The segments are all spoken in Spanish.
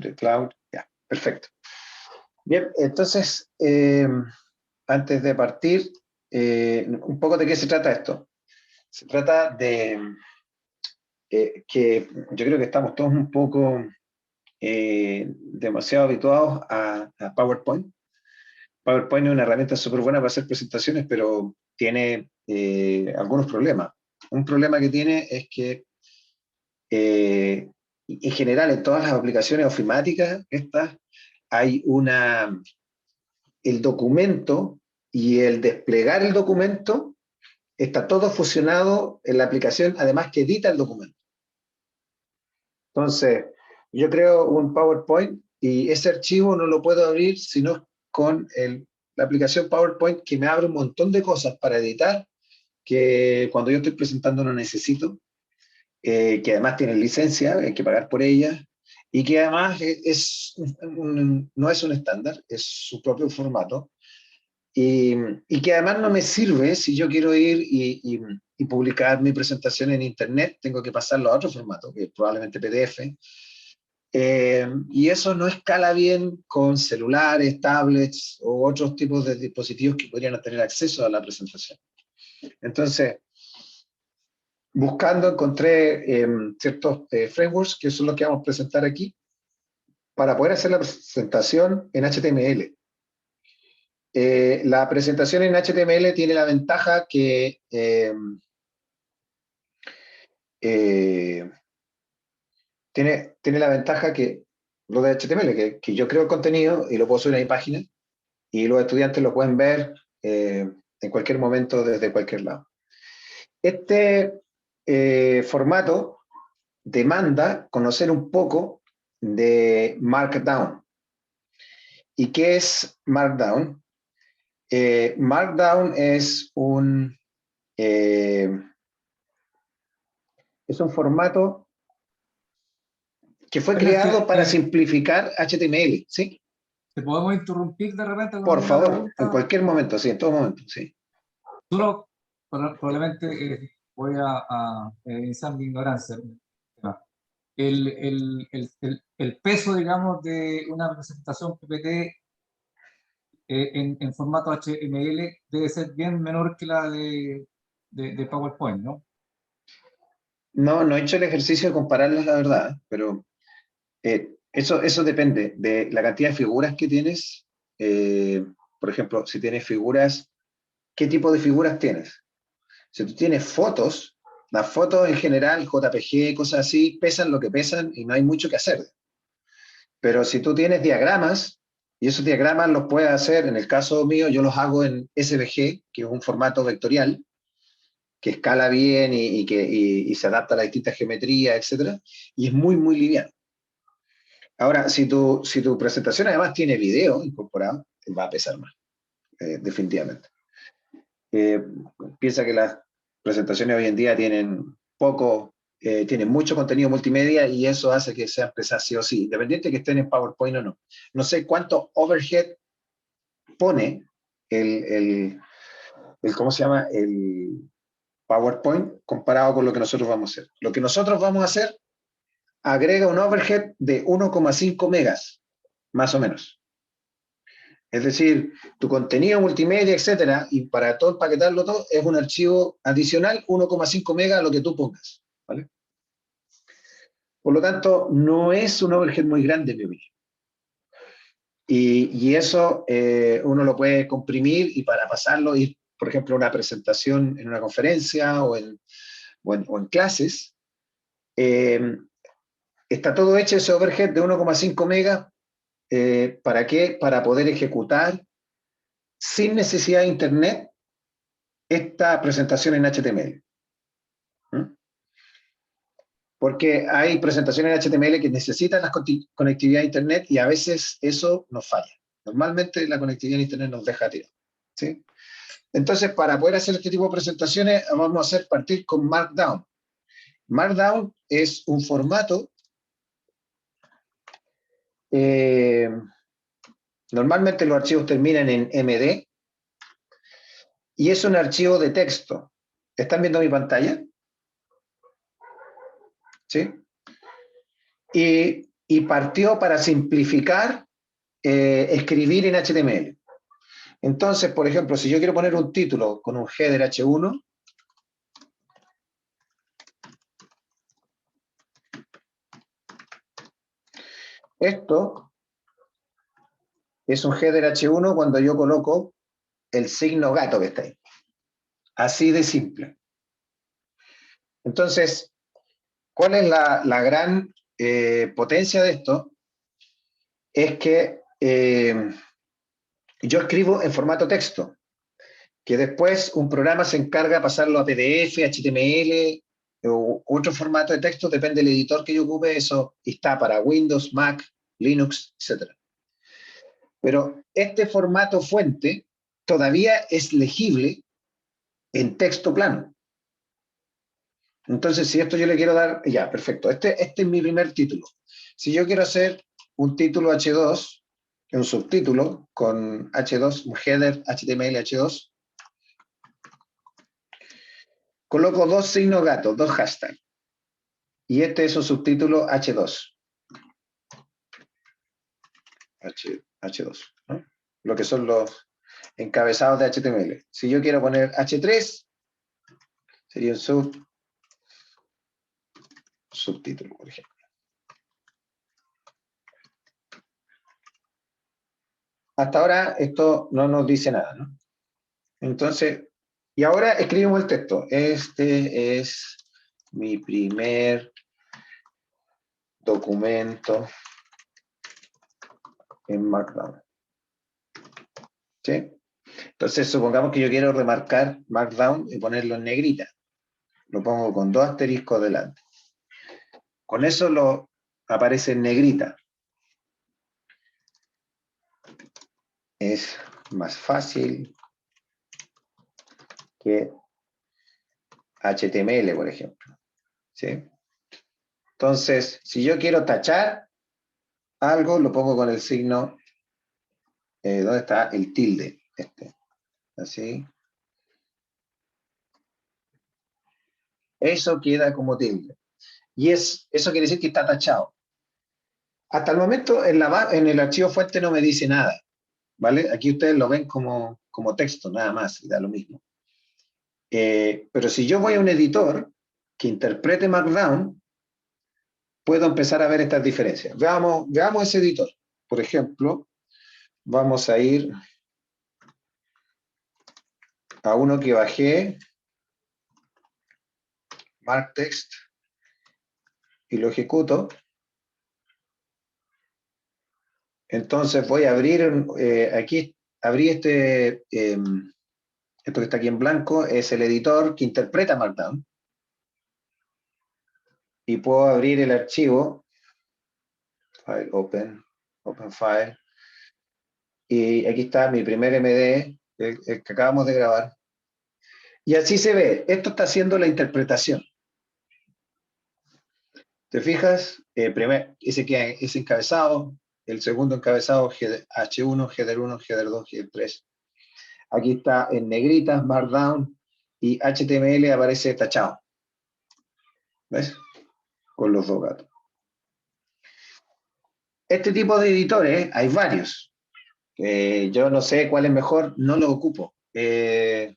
to the cloud. Ya, perfecto. Bien, entonces, antes de partir, un poco de qué se trata esto. Se trata de que yo creo que estamos todos un poco demasiado habituados a PowerPoint. PowerPoint es una herramienta súper buena para hacer presentaciones, pero tiene algunos problemas. Un problema que tiene es que en general en todas las aplicaciones ofimáticas, hay el documento y el desplegar el documento está todo fusionado en la aplicación, además que edita el documento. Entonces, yo creo un PowerPoint y ese archivo no lo puedo abrir sino con la aplicación PowerPoint, que me abre un montón de cosas para editar que cuando yo estoy presentando no necesito, que además tienen licencia, hay que pagar por ella, y que además no es un estándar, es su propio formato, y que además no me sirve si yo quiero ir y publicar mi presentación en Internet, tengo que pasarlo a otro formato, que es probablemente PDF, y eso no escala bien con celulares, tablets o otros tipos de dispositivos que podrían tener acceso a la presentación. Entonces, buscando encontré ciertos frameworks, que son los que vamos a presentar aquí, para poder hacer la presentación en HTML. La presentación en HTML tiene la ventaja que tiene la ventaja que lo de HTML, que yo creo el contenido y lo puedo subir a mi página y los estudiantes lo pueden ver en cualquier momento desde cualquier lado. Este formato demanda conocer un poco de Markdown. ¿Y qué es Markdown? Markdown es un formato que fue creado para simplificar HTML, ¿sí? ¿Te podemos interrumpir de repente con Por alguna favor, pregunta? en cualquier momento, sí, en todo momento, sí. Solo probablemente voy a iniciar mi ignorancia. El peso, digamos, de una presentación PPT en formato HTML debe ser bien menor que la de PowerPoint, ¿no? No he hecho el ejercicio de compararlas, la verdad, pero eso depende de la cantidad de figuras que tienes. Por ejemplo, si tienes figuras, ¿qué tipo de figuras tienes? Si tú tienes fotos, las fotos en general, JPG, cosas así, pesan lo que pesan y no hay mucho que hacer. Pero si tú tienes diagramas, y esos diagramas los puedes hacer, en el caso mío, yo los hago en SVG, que es un formato vectorial, que escala bien y se adapta a las distintas geometrías, etc. Y es muy, muy liviano. Ahora, si tu presentación además tiene video incorporado, va a pesar más, definitivamente. Piensa que las presentaciones hoy en día tienen mucho contenido multimedia y eso hace que sean pesadas sí o sí, independiente de que estén en PowerPoint o no. No sé cuánto overhead pone ¿cómo se llama? El PowerPoint comparado con lo que nosotros vamos a hacer. Lo que nosotros vamos a hacer agrega un overhead de 1,5 megas, más o menos. Es decir, tu contenido multimedia, etcétera, y para todo empaquetarlo todo, es un archivo adicional 1,5 megas a lo que tú pongas, ¿vale? Por lo tanto, no es un overhead muy grande, mi opinión. Y eso uno lo puede comprimir y para pasarlo, ir, por ejemplo, a una presentación en una conferencia o en clases, está todo hecho ese overhead de 1,5 megas. ¿Para qué? Para poder ejecutar sin necesidad de internet esta presentación en HTML. Porque hay presentaciones en HTML que necesitan la conectividad a internet y a veces eso nos falla. Normalmente la conectividad a internet nos deja tirar, ¿sí? Entonces, para poder hacer este tipo de presentaciones, vamos a hacer partir con Markdown. Markdown es un formato normalmente los archivos terminan en MD y es un archivo de texto. ¿Están viendo mi pantalla? ¿Sí? Y y partió para simplificar escribir en HTML. Entonces, por ejemplo, si yo quiero poner un título con un header H1, esto es un header H1 cuando yo coloco el signo gato que está ahí. Así de simple. Entonces, ¿cuál es la gran potencia de esto? Es que yo escribo en formato texto, que después un programa se encarga de pasarlo a PDF, HTML o otro formato de texto, depende del editor que yo ocupe, eso está para Windows, Mac, Linux, etc. Pero este formato fuente todavía es legible en texto plano. Entonces, si esto yo le quiero dar, ya, perfecto, este es mi primer título. Si yo quiero hacer un título H2, un subtítulo con H2, un header HTML H2, coloco dos signos gatos, dos hashtags. Y este es un subtítulo H2. H2, ¿no? Lo que son los encabezados de HTML. Si yo quiero poner H3, sería un subtítulo, por ejemplo. Hasta ahora esto no nos dice nada, ¿no? Entonces, y ahora escribimos el texto. Este es mi primer documento en Markdown. ¿Sí? Entonces, supongamos que yo quiero remarcar Markdown y ponerlo en negrita. Lo pongo con dos asteriscos delante. Con eso lo aparece en negrita. Es más fácil que HTML, por ejemplo. ¿Sí? Entonces, si yo quiero tachar algo, lo pongo con el signo, ¿dónde está? El tilde. Así. Eso queda como tilde. Y eso quiere decir que está tachado. Hasta el momento en el archivo fuente no me dice nada. ¿Vale? Aquí ustedes lo ven como texto, nada más, y da lo mismo. Pero si yo voy a un editor que interprete Markdown, puedo empezar a ver estas diferencias. Veamos ese editor. Por ejemplo, vamos a ir a uno que bajé, MarkText, y lo ejecuto. Entonces voy a abrir, aquí, abrí esto que está aquí en blanco, es el editor que interpreta Markdown. Y puedo abrir el archivo, file open file, y aquí está mi primer MD, el que acabamos de grabar. Y así se ve, esto está haciendo la interpretación. ¿Te fijas? Ese encabezado, el segundo encabezado, H1, Header 1, Header 2, Header 3. Aquí está en negritas, Markdown, y HTML aparece tachado. ¿Ves? Con los dos gatos. Este tipo de editores, hay varios. Yo no sé cuál es mejor, no lo ocupo. Es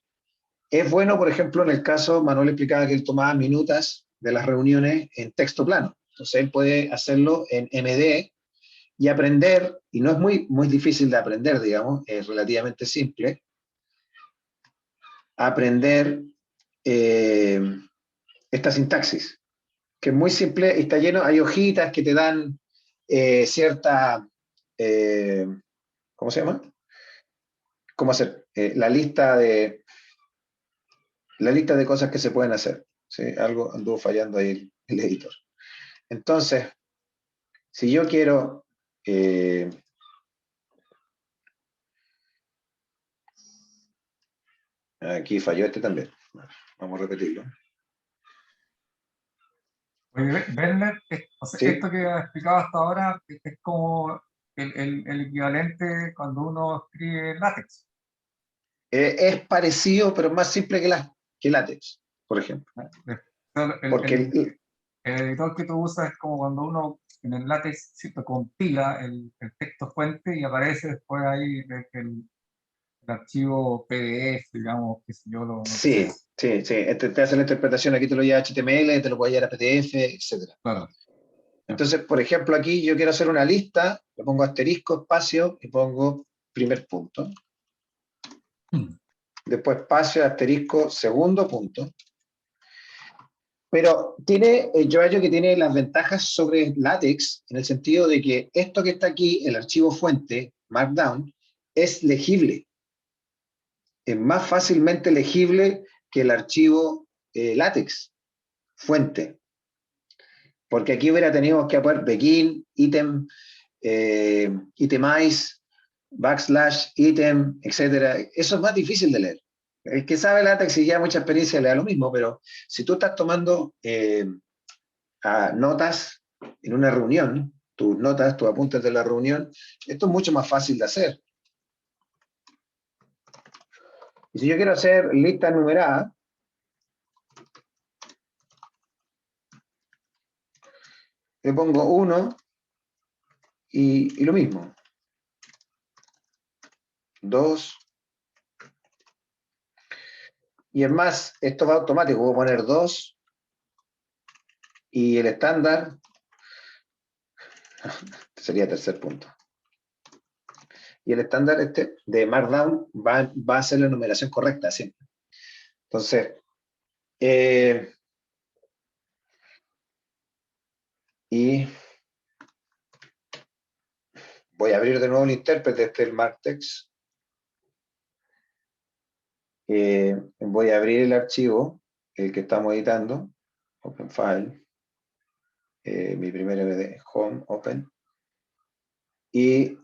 bueno, por ejemplo, en el caso, Manuel explicaba que él tomaba minutas de las reuniones en texto plano. Entonces él puede hacerlo en MD y aprender, y no es muy difícil de aprender, digamos, es relativamente simple, aprender esta sintaxis, que es muy simple y está lleno, hay hojitas que te dan cierta, ¿cómo se llama? ¿Cómo hacer? La lista de cosas que se pueden hacer. ¿Sí? Algo anduvo fallando ahí el editor. Entonces, si yo quiero aquí falló este también. Vamos a repetirlo. Oye, Werner, o sea, ¿Sí? esto que has explicado hasta ahora es como el equivalente cuando uno escribe LaTeX. Es parecido, pero más simple que LaTeX, por ejemplo. El, Porque el editor que tú usas es como cuando uno en el LaTeX se compila el texto fuente y aparece después ahí el archivo PDF, digamos, que sé yo, lo que Sí, sea. sí, sí. Te hace la interpretación, aquí te lo lleva a HTML, te lo puede llevar a PDF, etc. Claro. Entonces, por ejemplo, aquí yo quiero hacer una lista, le pongo asterisco, espacio, y pongo primer punto. Después espacio, asterisco, segundo punto. Pero tiene, yo hallo que tiene las ventajas sobre LaTeX, en el sentido de que esto que está aquí, el archivo fuente, Markdown, es legible. Es más fácilmente legible que el archivo LaTeX, fuente. Porque aquí hubiera tenido que poner begin, item, itemize, backslash, item, etc. Eso es más difícil de leer. El que sabe LaTeX y ya mucha experiencia le da lo mismo, pero si tú estás tomando notas en una reunión, tus notas, tus apuntes de la reunión, esto es mucho más fácil de hacer. Y si yo quiero hacer lista numerada, le pongo 1 y lo mismo. 2. Y es más, esto va automático. Voy a poner 2 y el estándar sería tercer punto. Y el estándar este de Markdown va a hacer la numeración correcta siempre. Entonces, y voy a abrir de nuevo el intérprete, este es el MarkText. Voy a abrir el archivo, el que estamos editando, Open File, mi primer MD, Home, Open. Y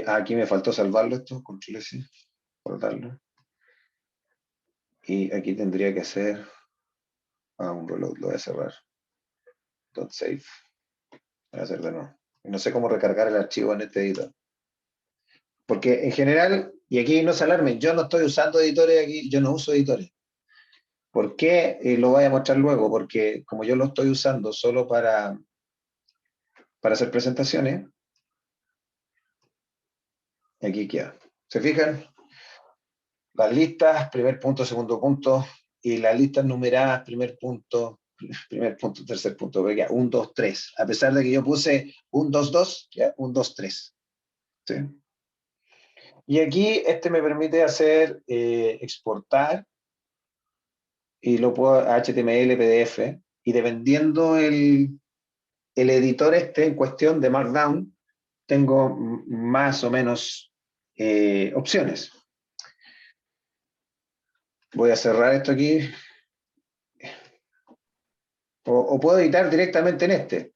aquí me faltó salvarlo esto, Control S, guardarlo. Y aquí tendría que hacer un reload, lo voy a cerrar. .save. Voy a hacer de nuevo. No sé cómo recargar el archivo en este editor. Porque en general, y aquí no se alarmen, yo no estoy usando editores aquí, yo no uso editores. ¿Por qué? Lo voy a mostrar luego, porque como yo lo estoy usando solo para hacer presentaciones, aquí queda. ¿Se fijan? Las listas, primer punto, segundo punto, y las listas numeradas, primer punto, tercer punto, 1, 2, 3. A pesar de que yo puse 1, 2, 2, ya, 1, 2, 3. ¿Sí? Y aquí este me permite hacer exportar y lo puedo a HTML, PDF, y dependiendo el editor este en cuestión de Markdown, tengo más o menos opciones. Voy a cerrar esto aquí. O puedo editar directamente en este.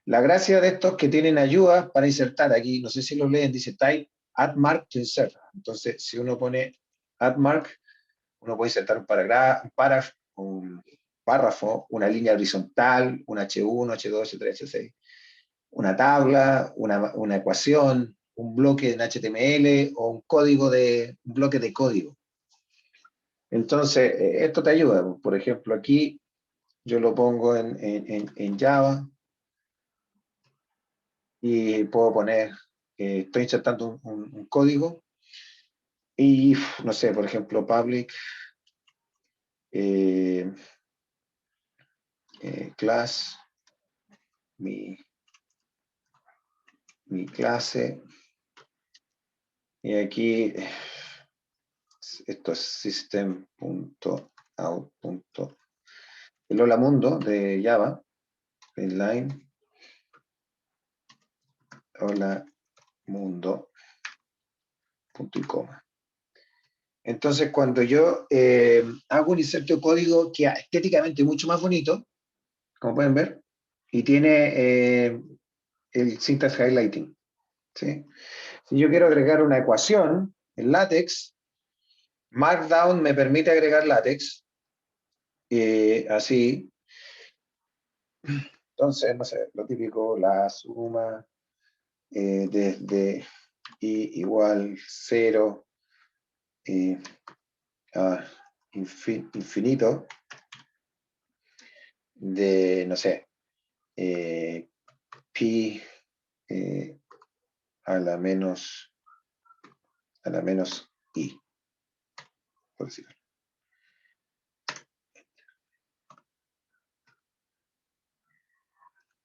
La gracia de estos que tienen ayudas para insertar aquí, no sé si lo leen, dice type add mark to insert. Entonces, si uno pone add mark, uno puede insertar un párrafo, una línea horizontal, un H1, H2, H3, H6, una tabla, una ecuación, un bloque en HTML o un bloque de código. Entonces, esto te ayuda. Por ejemplo, aquí yo lo pongo en Java y puedo poner, estoy insertando un código y, no sé, por ejemplo, public class, mi clase, y aquí esto es system.out. El hola mundo de Java, inline, hola mundo, punto y coma. Entonces, cuando yo hago un inserto de código que estéticamente mucho más bonito, como pueden ver, y tiene el syntax highlighting. ¿Sí? Si yo quiero agregar una ecuación en LaTeX, Markdown me permite agregar LaTeX, así. Entonces, no sé, lo típico, la suma desde i igual 0 a infinito de, no sé, pi a la menos i, por decirlo.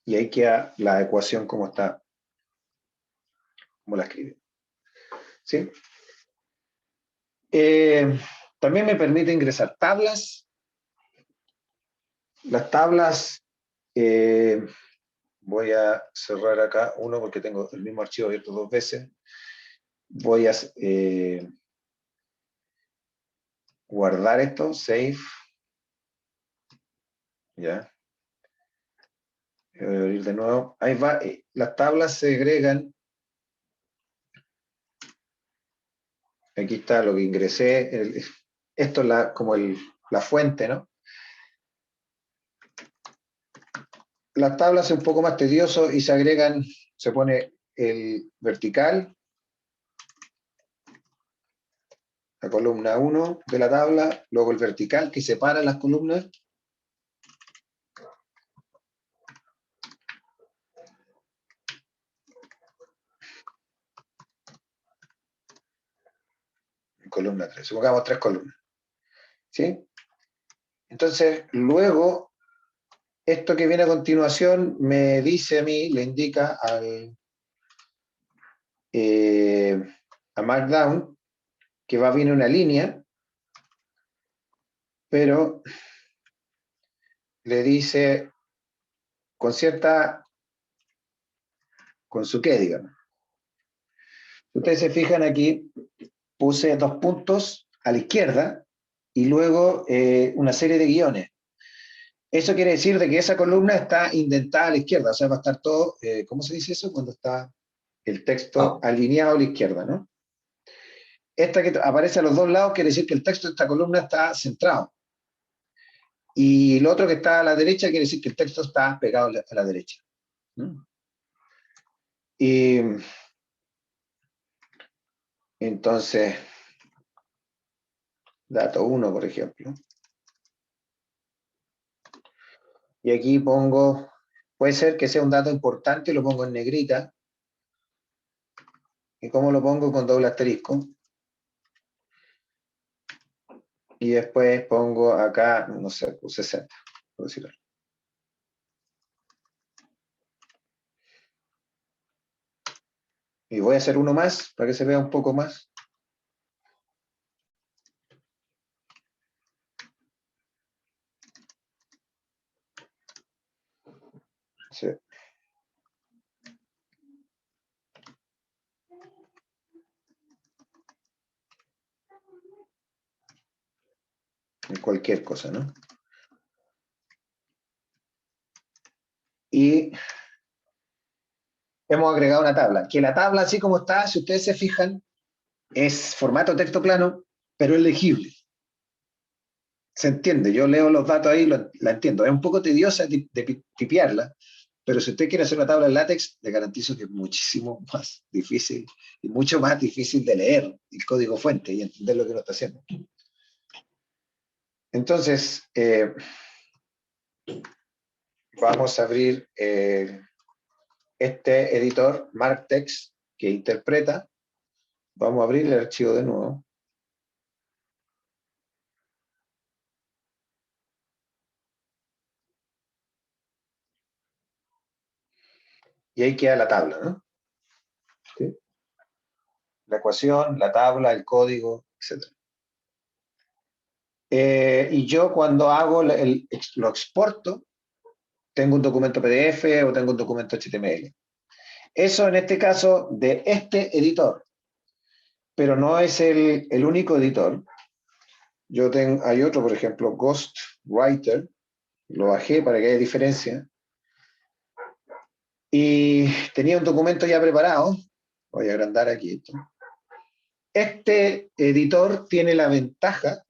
Y ahí queda la ecuación como está, como la escribe. ¿Sí? También me permite ingresar tablas. Las tablas, voy a cerrar acá uno porque tengo el mismo archivo abierto 2 veces. Voy a guardar esto, save. Ya. Voy a abrir de nuevo. Ahí va. Las tablas se agregan. Aquí está lo que ingresé. Esto es como la fuente, ¿no? Las tablas es un poco más tedioso y se agregan, se pone el vertical, la columna 1 de la tabla, luego el vertical que separa las columnas. Columna 3, supongamos 3 columnas. ¿Sí? Entonces, luego, esto que viene a continuación me dice a mí, le indica a Markdown que va a venir una línea, pero le dice con su qué, digamos. Ustedes se fijan aquí, puse 2 puntos a la izquierda y luego una serie de guiones. Eso quiere decir de que esa columna está indentada a la izquierda, o sea, va a estar todo, ¿cómo se dice eso? Cuando está el texto alineado a la izquierda, ¿no? Esta que aparece a los dos lados quiere decir que el texto de esta columna está centrado. Y lo otro que está a la derecha quiere decir que el texto está pegado a la derecha. ¿No? Y entonces, dato 1, por ejemplo. Y aquí pongo, puede ser que sea un dato importante, lo pongo en negrita. ¿Y cómo lo pongo? Con doble asterisco. Y después pongo acá, no sé, 60, por decirlo. Y voy a hacer uno más para que se vea un poco más. Sí. Cualquier cosa, ¿no? Y hemos agregado una tabla. Que la tabla, así como está, si ustedes se fijan, es formato texto plano, pero es legible. Se entiende, yo leo los datos ahí, la entiendo. Es un poco tediosa de tipearla, pero si usted quiere hacer una tabla en látex, le garantizo que es muchísimo más difícil y mucho más difícil de leer el código fuente y entender lo que uno está haciendo. Entonces, vamos a abrir este editor, MarkText, que interpreta. Vamos a abrir el archivo de nuevo. Y ahí queda la tabla, ¿no? ¿Sí? La ecuación, la tabla, el código, etc. Y yo cuando hago lo exporto, tengo un documento PDF o tengo un documento HTML. Eso en este caso de este editor, pero no es el único editor. Hay otro, por ejemplo, Ghostwriter, lo bajé para que haya diferencia. Y tenía un documento ya preparado. Voy a agrandar aquí esto. Este editor tiene la ventaja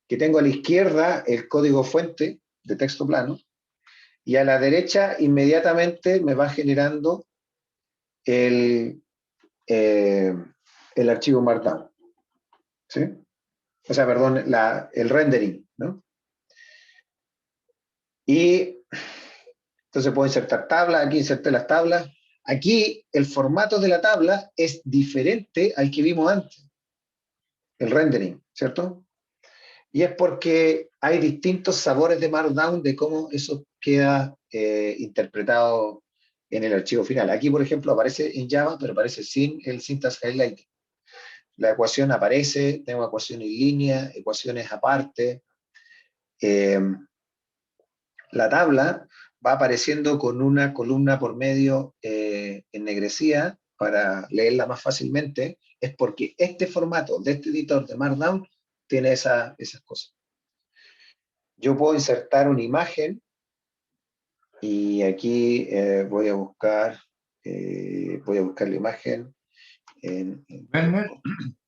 que tengo a la izquierda el código fuente de texto plano y a la derecha inmediatamente me va generando el archivo Markdown. ¿Sí? O sea, perdón, el rendering, ¿no? Y Entonces puedo insertar tablas, aquí inserté las tablas. Aquí el formato de la tabla es diferente al que vimos antes, el rendering, ¿cierto? Y es porque hay distintos sabores de Markdown de cómo eso queda interpretado en el archivo final. Aquí, por ejemplo, aparece en Java, pero aparece sin el syntax highlighting. La ecuación aparece, tengo ecuación en línea, ecuaciones aparte. Eh, la tabla va apareciendo con una columna por medio ennegrecida para leerla más fácilmente, es porque este formato de este editor de Markdown tiene esas cosas. Yo puedo insertar una imagen y aquí voy a buscar la imagen en Werner,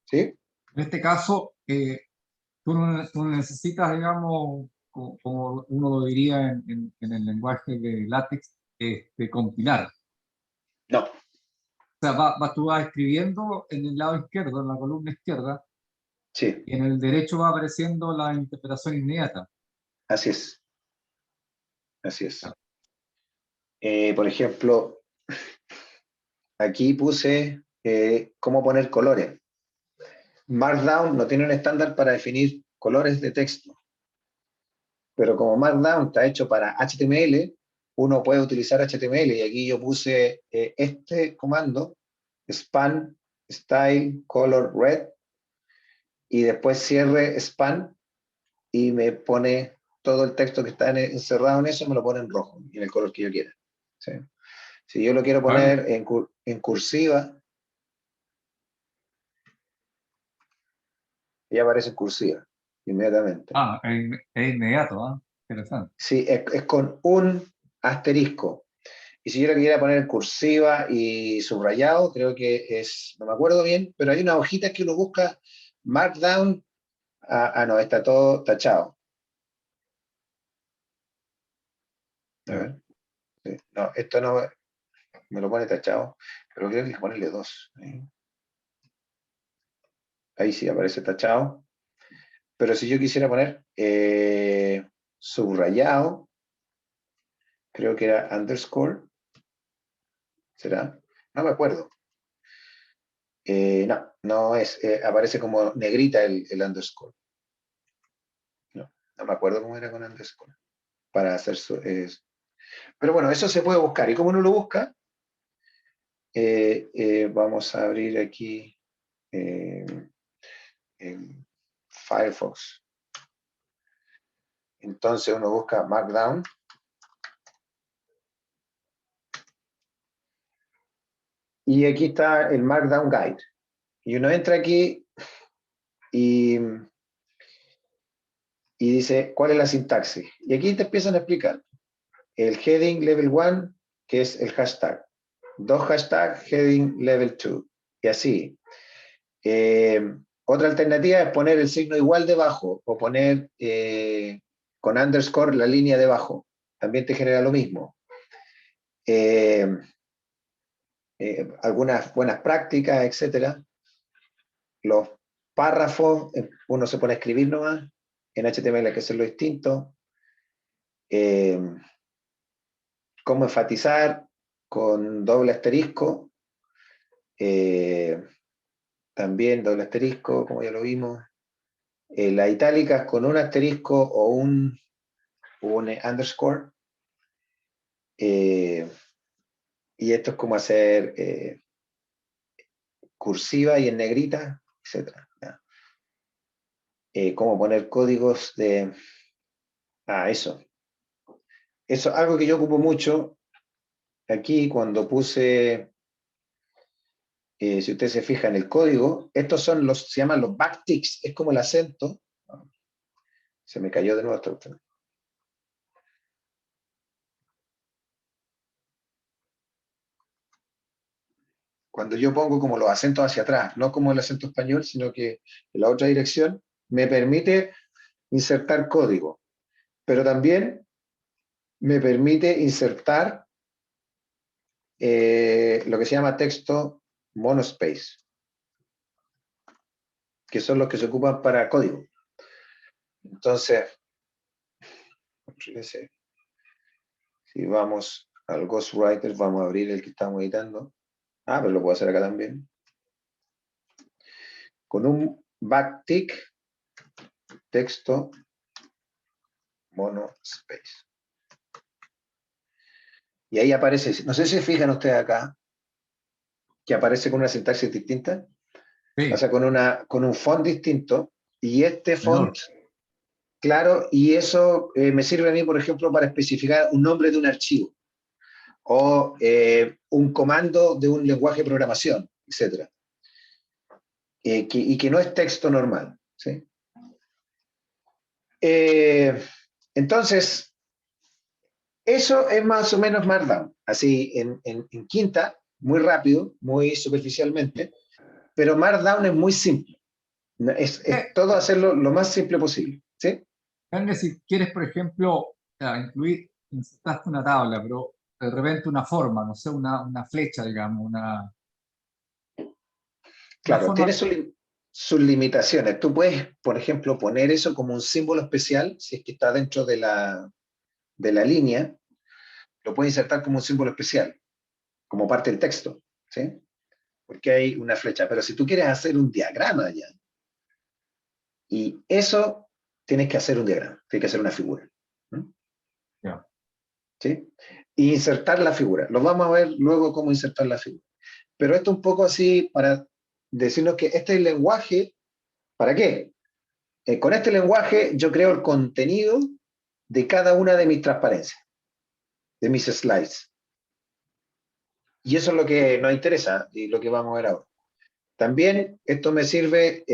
¿sí? en este caso, tú necesitas, digamos, como uno lo diría en el lenguaje de LaTeX, compilar. No, O sea, tú vas escribiendo en el lado izquierdo, en la columna izquierda, sí, y en el derecho va apareciendo la interpretación inmediata. así es, así es. Por ejemplo, aquí puse cómo poner colores. Markdown no tiene un estándar para definir colores de texto, pero como Markdown está hecho para HTML, uno puede utilizar HTML y aquí yo puse este comando, span style color red, y después cierre span y me pone todo el texto que está encerrado en eso, me lo pone en rojo, en el color que yo quiera. ¿Sí? Si yo lo quiero ¿Vale? poner en cursiva, ya aparece en cursiva inmediatamente. Ah, es inmediato, ¿ah? Interesante. Sí, es con un asterisco. Y si yo lo quisiera poner en cursiva y subrayado, creo que es, no me acuerdo bien, pero hay unas hojitas que uno busca Markdown. No, está todo tachado. A Ya. ver, sí. No, esto no me lo pone tachado, pero creo que hay que ponerle dos. Ahí sí aparece tachado. Pero si yo quisiera poner subrayado, creo que era underscore, ¿será? No me acuerdo. No es, aparece como negrita el underscore. No, no me acuerdo cómo era con underscore. Para hacer pero bueno, eso se puede buscar. ¿Y cómo uno lo busca? Vamos a abrir aquí eh, en Firefox. Entonces uno busca Markdown. Y aquí está el Markdown Guide. Y uno entra aquí y dice cuál es la sintaxis. Y aquí te empiezan a explicar el heading level 1, que es el hashtag. Dos hashtags, heading level 2. Y así. Otra alternativa es poner el signo igual debajo o poner con underscore la línea debajo. También te genera lo mismo. Algunas buenas prácticas, etcétera. Los párrafos, uno se pone a escribir nomás. En HTML hay que hacerlo distinto. Cómo enfatizar con doble asterisco. También doble asterisco, como ya lo vimos. Las itálicas con un asterisco o un underscore. Y esto es como hacer cursiva y en negrita, etcétera. Cómo poner códigos de... eso. Eso es algo que yo ocupo mucho aquí cuando puse, si usted se fija en el código, estos son se llaman los backticks, es como el acento. Se me cayó de nuevo esto. Cuando yo pongo como los acentos hacia atrás, no como el acento español, sino que en la otra dirección, me permite insertar código, pero también me permite insertar lo que se llama texto monospace, que son los que se ocupan para código. Entonces, Si vamos al Ghostwriter, vamos a abrir el que estamos editando. Ah, pero lo puedo hacer acá también. Con un backtick, texto, monospace. Y ahí aparece, no sé si se fijan ustedes acá, que aparece con una sintaxis distinta, Sí, o sea, con un font distinto, y este menor. font, claro, y eso me sirve a mí, por ejemplo, para especificar un nombre de un archivo, o un comando de un lenguaje de programación, etc. Y que no es texto normal, ¿sí? Entonces, eso es más o menos Markdown, así en quinta, muy rápido, muy superficialmente, pero Markdown es muy simple. Es todo hacerlo lo más simple posible, ¿sí? Carne, si quieres, por ejemplo, incluir, insertaste una tabla, pero de repente una forma, no sé, una flecha, digamos, una Claro, forma. tiene sus limitaciones. Tú puedes, por ejemplo, poner eso como un símbolo especial, si es que está dentro de la línea, lo puedes insertar como un símbolo especial, como parte del texto, ¿sí? Porque hay una flecha. Pero si tú quieres hacer un diagrama ya, y eso tienes que hacer un diagrama, tienes que hacer una figura, ¿no? Ya. ¿Sí? Y insertar la figura. Lo vamos a ver luego cómo insertar la figura. Pero esto un poco así para decirnos que este es el lenguaje. ¿Para qué? Con este lenguaje yo creo el contenido de cada una de mis transparencias, de mis slides. Y eso es lo que nos interesa y lo que vamos a ver ahora. También esto me sirve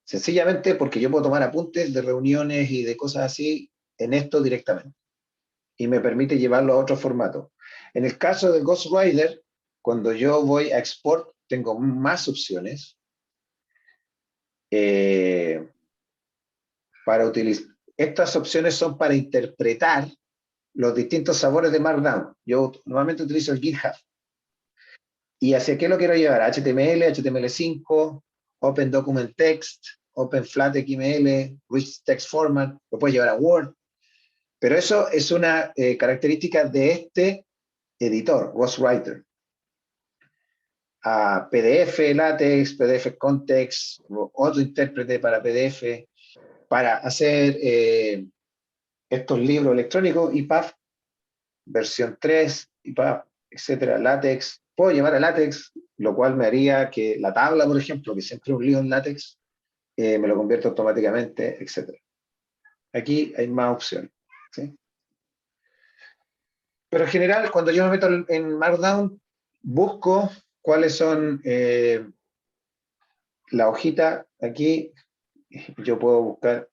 sencillamente porque yo puedo tomar apuntes de reuniones y de cosas así en esto directamente. Y me permite llevarlo a otro formato. En el caso del Ghostwriter, cuando yo voy a export, tengo más opciones para utilizar. Estas opciones son para interpretar los distintos sabores de Markdown. Yo normalmente utilizo el GitHub. ¿Y hacia qué lo quiero llevar? HTML, HTML5, Open Document Text, Open Flat XML, Rich Text Format, lo puedes llevar a Word. Pero eso es una característica de este editor, Ghostwriter. A PDF, LaTeX, PDF Context, otro intérprete para PDF, para hacer estos libros electrónicos, EPUB, versión 3, EPUB, etcétera, LaTeX. Puedo llevar a LaTeX, lo cual me haría que la tabla, por ejemplo, que siempre es un lío en LaTeX, me lo convierto automáticamente, etcétera. Aquí hay más opciones, ¿sí? Pero en general, cuando yo me meto en Markdown, busco cuáles son la hojita aquí. Yo puedo buscar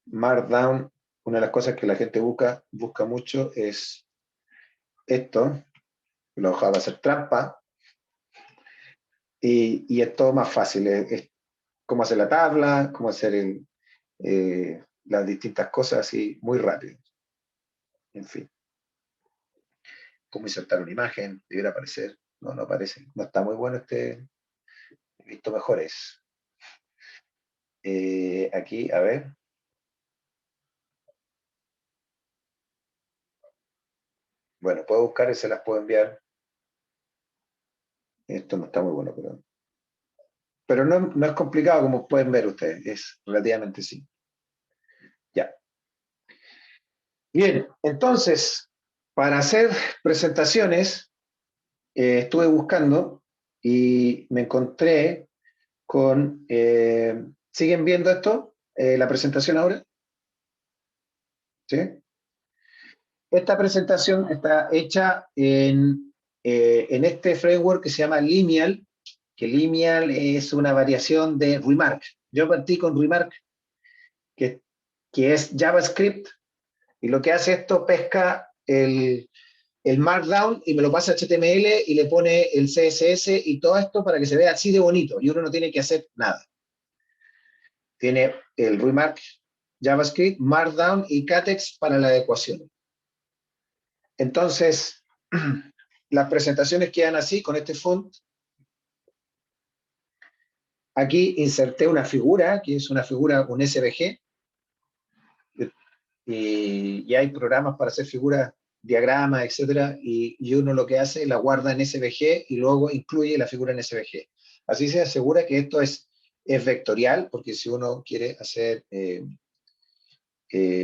Markdown. Una de las cosas que la gente busca mucho es esto. La hoja va a ser trampa. Y es todo más fácil. Es cómo hacer la tabla, cómo hacer las distintas cosas así muy rápido. En fin. Cómo insertar una imagen, debiera aparecer. No, no aparece. No está muy bueno este. He visto mejores. Aquí, a ver. Bueno, puedo buscar y se las puedo enviar. Esto no está muy bueno, pero no, no es complicado como pueden ver ustedes. Es relativamente simple. Ya. Bien, entonces, para hacer presentaciones, estuve buscando y me encontré con... ¿siguen viendo esto? La presentación ahora. ¿Sí? Esta presentación está hecha en este framework que se llama Lineal, que Lineal es una variación de Remark. Yo partí con Remark, que, que es JavaScript, y lo que hace esto pesca el Markdown y me lo pasa a HTML y le pone el CSS y todo esto para que se vea así de bonito y uno no tiene que hacer nada. Tiene el Remark, JavaScript, Markdown y Catex para la adecuación. Entonces, las presentaciones quedan así, con este font. Aquí inserté una figura, que es una figura, un SVG. y hay programas para hacer figuras, diagramas, etcétera, y uno lo que hace es la guarda en SVG y luego incluye la figura en SVG. Así se asegura que esto es vectorial, porque si uno quiere hacer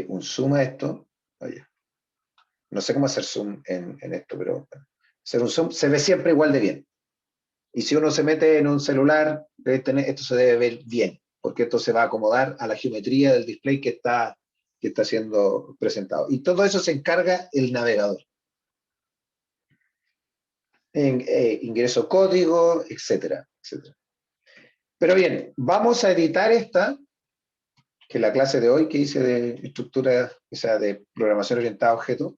un zoom a esto, vaya, no sé cómo hacer zoom en esto, pero hacer un zoom se ve siempre igual de bien. Y si uno se mete en un celular, esto se debe ver bien, porque esto se va a acomodar a la geometría del display que está siendo presentado. Y todo eso se encarga el navegador. Ingreso código, etcétera, etcétera. Pero bien, vamos a editar esta, que es la clase de hoy que hice de estructura, o sea, de programación orientada a objetos,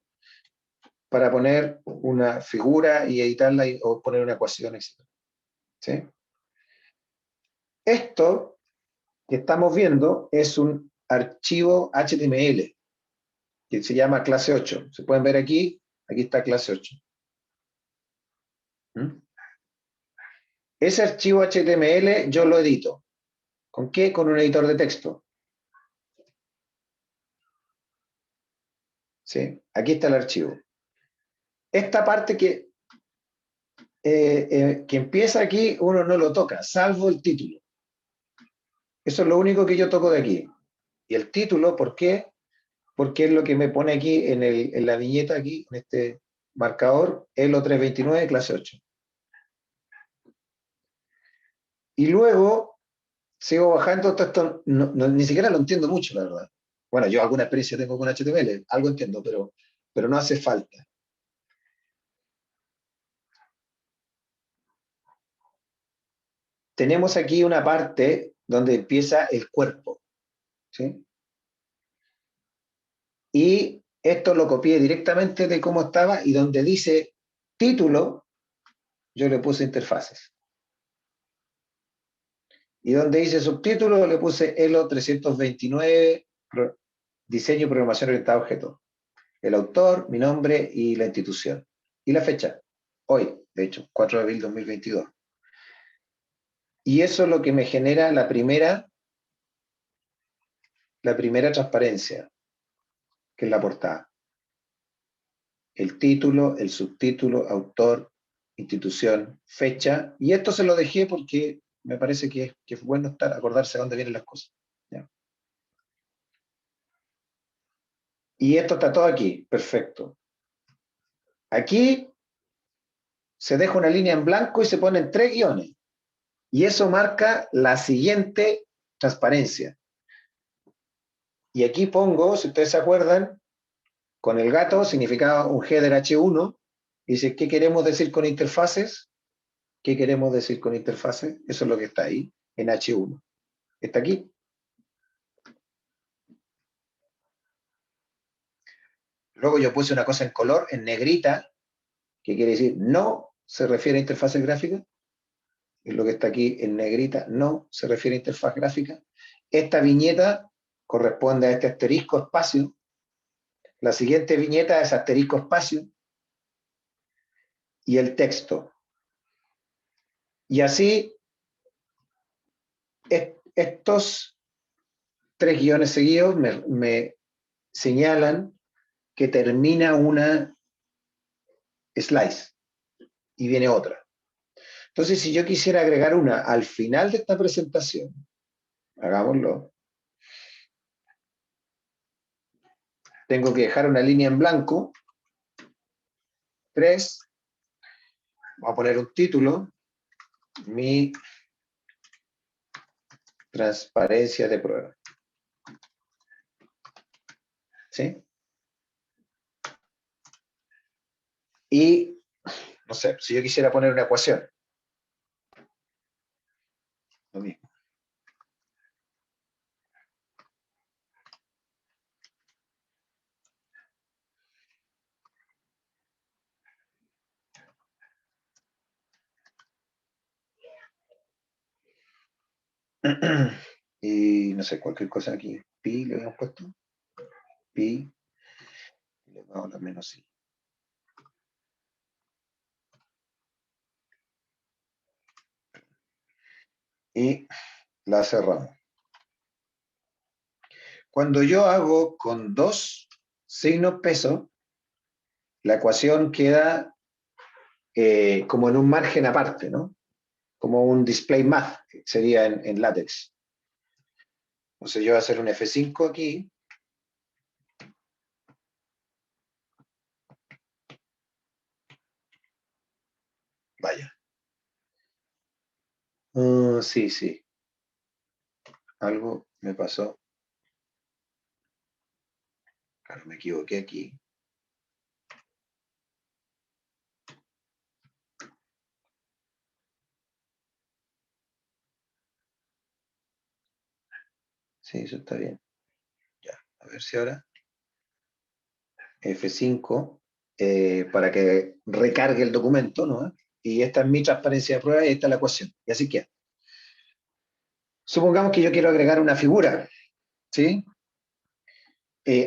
para poner una figura y editarla o poner una ecuación, etc. ¿Sí? Esto que estamos viendo es un archivo HTML que se llama clase 8. Se pueden ver aquí está clase 8. ¿Mm? Ese archivo HTML yo lo edito. ¿Con qué? Con un editor de texto. ¿Sí? Aquí está el archivo. Esta parte que empieza aquí, uno no lo toca, salvo el título. Eso es lo único que yo toco de aquí. Y el título, ¿por qué? Porque es lo que me pone aquí en la viñeta, aquí, en este marcador, ELO 329, clase 8. Y luego sigo bajando todo esto, ni siquiera lo entiendo mucho, la verdad. Bueno, yo alguna experiencia tengo con HTML, algo entiendo, pero no hace falta. Tenemos aquí una parte donde empieza el cuerpo, ¿sí? Y esto lo copié directamente de cómo estaba y donde dice título, yo le puse interfaces. Y donde dice subtítulo, le puse ELO 329, diseño y programación orientada a objetos. El autor, mi nombre y la institución. Y la fecha, hoy, de hecho, 4 de abril de 2022. Y eso es lo que me genera la primera transparencia, que es la portada. El título, el subtítulo, autor, institución, fecha. Y esto se lo dejé porque me parece que es bueno acordarse de dónde vienen las cosas. ¿Ya? Y esto está todo aquí, perfecto. Aquí se deja una línea en blanco y se ponen 3 guiones. Y eso marca la siguiente transparencia. Y aquí pongo, si ustedes se acuerdan, con el gato significaba un header H1. Y dice, ¿qué queremos decir con interfaces? ¿Qué queremos decir con interfaces? Eso es lo que está ahí, en H1. Está aquí. Luego yo puse una cosa en color, en negrita, que quiere decir no se refiere a interfaces gráficas. Es lo que está aquí en negrita, no se refiere a interfaz gráfica. Esta viñeta corresponde a este asterisco espacio. La siguiente viñeta es asterisco espacio. Y el texto. Y así, estos 3 guiones seguidos me señalan que termina una slice y viene otra. Entonces, si yo quisiera agregar una al final de esta presentación, hagámoslo. Tengo que dejar una línea en blanco. 3. Voy a poner un título. Mi transparencia de prueba. ¿Sí? Y, no sé, si yo quisiera poner una ecuación. Lo mismo. Y no sé, cualquier cosa aquí. Pi le habíamos puesto. Pi. Le vamos a dar menos i. Y la cerramos. cuando yo hago con dos signos peso, la ecuación queda como en un margen aparte, ¿no? Como un display math, sería en LaTeX. Entonces yo voy a hacer un F5 aquí. Vaya. Sí, sí. Algo me pasó. Claro, me equivoqué aquí. Sí, eso está bien. Ya, a ver si ahora. F5 para que recargue el documento, ¿no? Y esta es mi transparencia de prueba y esta es la ecuación. Y así queda. Supongamos que yo quiero agregar una figura, ¿sí?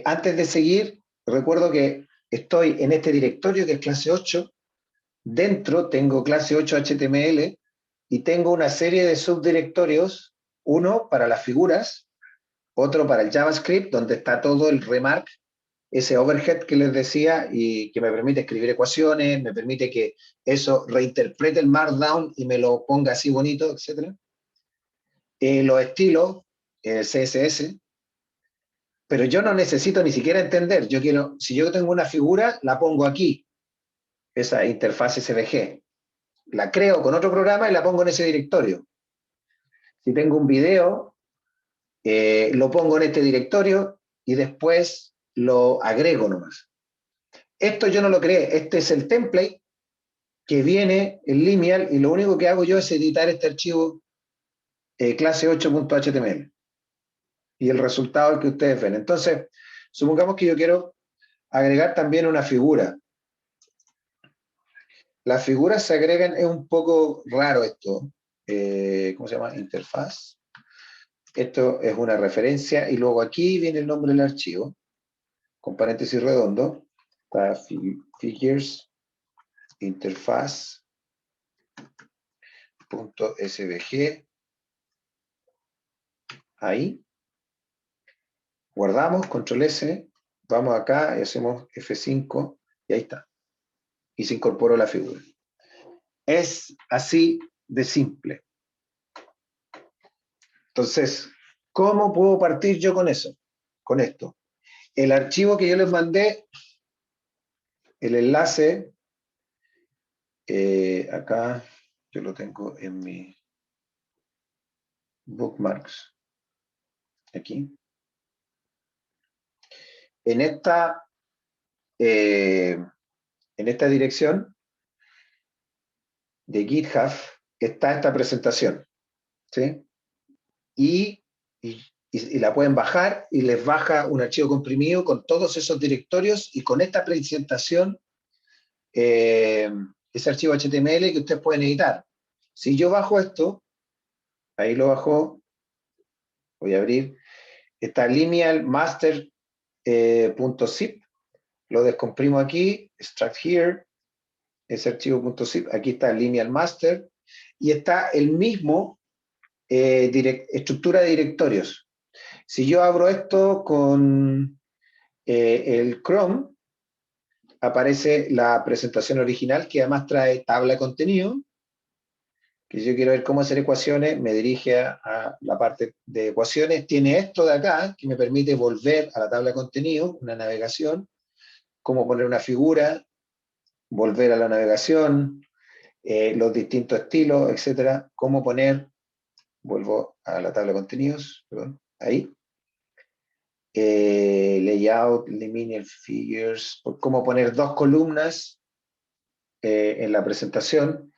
Antes de seguir, recuerdo que estoy en este directorio que es clase 8. Dentro tengo clase 8 HTML y tengo una serie de subdirectorios, uno para las figuras, otro para el JavaScript, donde está todo el remark, ese overhead que les decía y que me permite escribir ecuaciones, me permite que eso reinterprete el Markdown y me lo ponga así bonito, etc. Los estilos, CSS, pero yo no necesito ni siquiera entender. Yo quiero, si yo tengo una figura, la pongo aquí, esa interfaz SVG. La creo con otro programa y la pongo en ese directorio. Si tengo un video, lo pongo en este directorio y después lo agrego nomás. Esto yo no lo creé, este es el template que viene en lineal y lo único que hago yo es editar este archivo clase 8.html y el resultado es el que ustedes ven. Entonces, supongamos que yo quiero agregar también una figura. Las figuras se agregan, es un poco raro esto. ¿Cómo se llama? Interfaz. Esto es una referencia y luego aquí viene el nombre del archivo, con paréntesis redondo. Está figures interfaz.svg. Ahí. Guardamos, control S, vamos acá y hacemos F5 y ahí está. Y se incorporó la figura. Es así de simple. Entonces, ¿cómo puedo partir yo con eso? Con esto. El archivo que yo les mandé, el enlace, acá yo lo tengo en mi bookmarks. Aquí. En esta dirección de GitHub está esta presentación, ¿sí? Y la pueden bajar y les baja un archivo comprimido con todos esos directorios y con esta presentación, ese archivo HTML que ustedes pueden editar. Si yo bajo esto, ahí lo bajo, voy a abrir, está lineal master .zip, lo descomprimo aquí, extract here, ese archivo .zip, aquí está lineal master, y está el mismo estructura de directorios. Si yo abro esto con el Chrome, aparece la presentación original que además trae tabla de contenido, que si yo quiero ver cómo hacer ecuaciones, me dirige a la parte de ecuaciones. Tiene esto de acá, que me permite volver a la tabla de contenido, una navegación, cómo poner una figura, volver a la navegación, los distintos estilos, etcétera, cómo poner, vuelvo a la tabla de contenidos, perdón, ahí, layout, linear figures, cómo poner dos columnas en la presentación,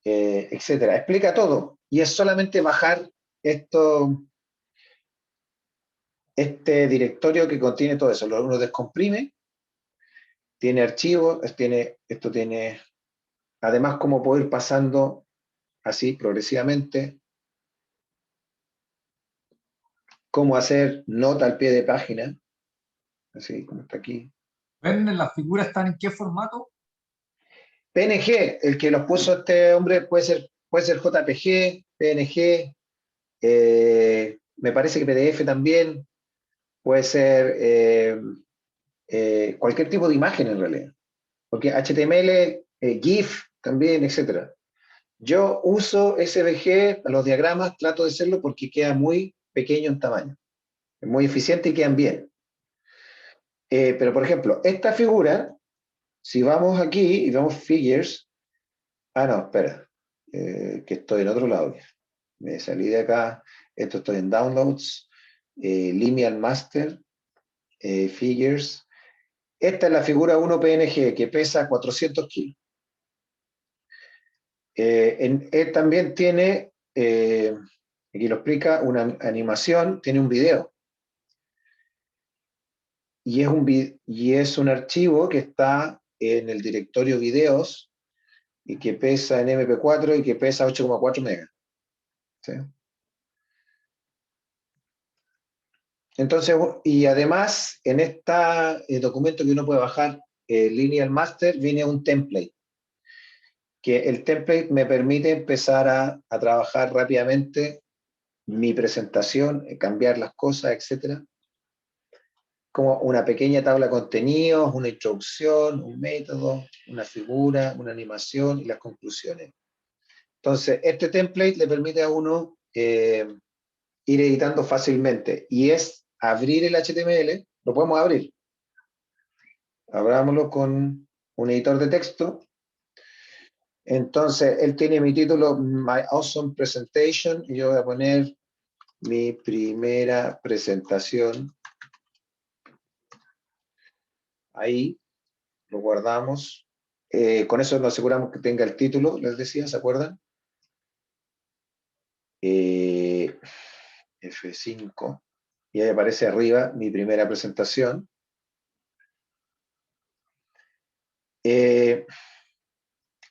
etcétera. Explica todo y es solamente bajar este directorio que contiene todo eso. Uno descomprime, tiene archivos, esto tiene, además cómo puedo ir pasando así progresivamente, cómo hacer nota al pie de página, así como está aquí. ¿Ven? ¿Las figuras están en qué formato? PNG, el que los puso este hombre puede ser JPG, PNG, me parece que PDF también, puede ser cualquier tipo de imagen en realidad, porque HTML, GIF también, etc. Yo uso SVG, los diagramas, trato de hacerlo porque queda muy pequeño en tamaño, es muy eficiente y quedan bien. Pero por ejemplo, esta figura, si vamos aquí y vemos figures, no, espera, que estoy en otro lado. Me salí de acá, esto estoy en downloads, lineal master, figures. Esta es la figura 1 PNG que pesa 400 kilos. También tiene, aquí lo explica, una animación, tiene un video. Y es un archivo que está en el directorio videos y que pesa en MP4 y que pesa 8,4 megas. ¿Sí? Entonces, y además, en este documento que uno puede bajar, Lineal Master, viene un template, que el template me permite empezar a trabajar rápidamente mi presentación, cambiar las cosas, etc. Como una pequeña tabla de contenidos, una introducción, un método, una figura, una animación y las conclusiones. Entonces, este template le permite a uno ir editando fácilmente y es abrir el HTML, lo podemos abrir. Abrámoslo con un editor de texto. Entonces, él tiene mi título, My Awesome Presentation, y yo voy a poner mi primera presentación. Ahí, lo guardamos. Con eso nos aseguramos que tenga el título, les decía, ¿se acuerdan? F5. Y ahí aparece arriba mi primera presentación.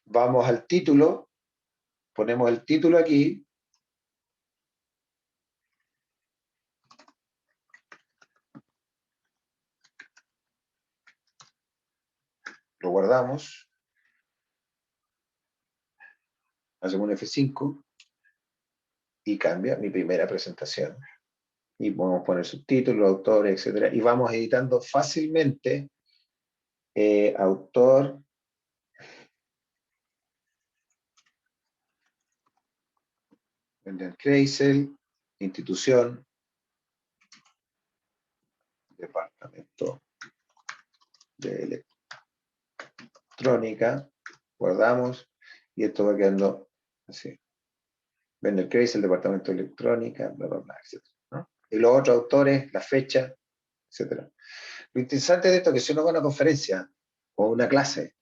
Vamos al título, ponemos el título aquí. Lo guardamos. Hacemos un F5 y cambia mi primera presentación. Y podemos poner subtítulos, autores, etc. Y vamos editando fácilmente autor, Brendan Kreisel, institución, departamento de electrónica, guardamos, y esto va quedando así. Brendan Kreisel, departamento de electrónica, bla, bla, bla, etc. ¿no? Y los otros autores, la fecha, etc. Lo interesante de esto es que si uno va a una conferencia o una clase,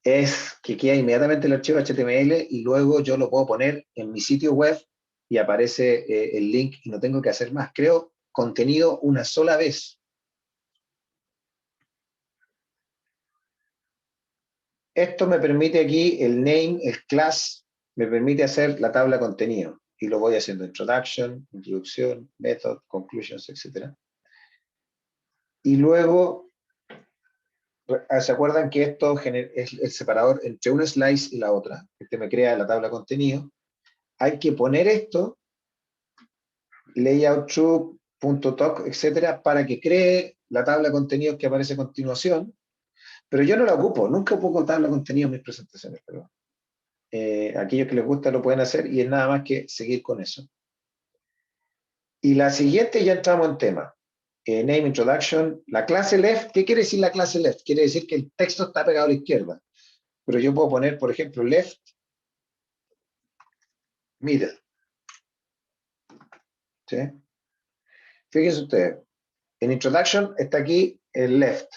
es que queda inmediatamente el archivo HTML y luego yo lo puedo poner en mi sitio web y aparece el link y no tengo que hacer más. Creo contenido una sola vez. Esto me permite aquí, el name, el class, me permite hacer la tabla de contenido. Y lo voy haciendo introduction, introducción, method, conclusions, etc. Y luego, ¿se acuerdan que esto es el separador entre una slice y la otra? Este me crea la tabla de contenido. Hay que poner esto, layout true, .toc, etcétera, para que cree la tabla de contenidos que aparece a continuación. Pero yo no la ocupo, nunca ocupo tabla de contenidos en mis presentaciones. Pero, aquellos que les gusta lo pueden hacer y es nada más que seguir con eso. Y la siguiente ya entramos en tema. Name Introduction, la clase left. ¿Qué quiere decir la clase left? Quiere decir que el texto está pegado a la izquierda. Pero yo puedo poner, por ejemplo, left, middle. ¿Sí? Fíjense ustedes, en Introduction está aquí el left.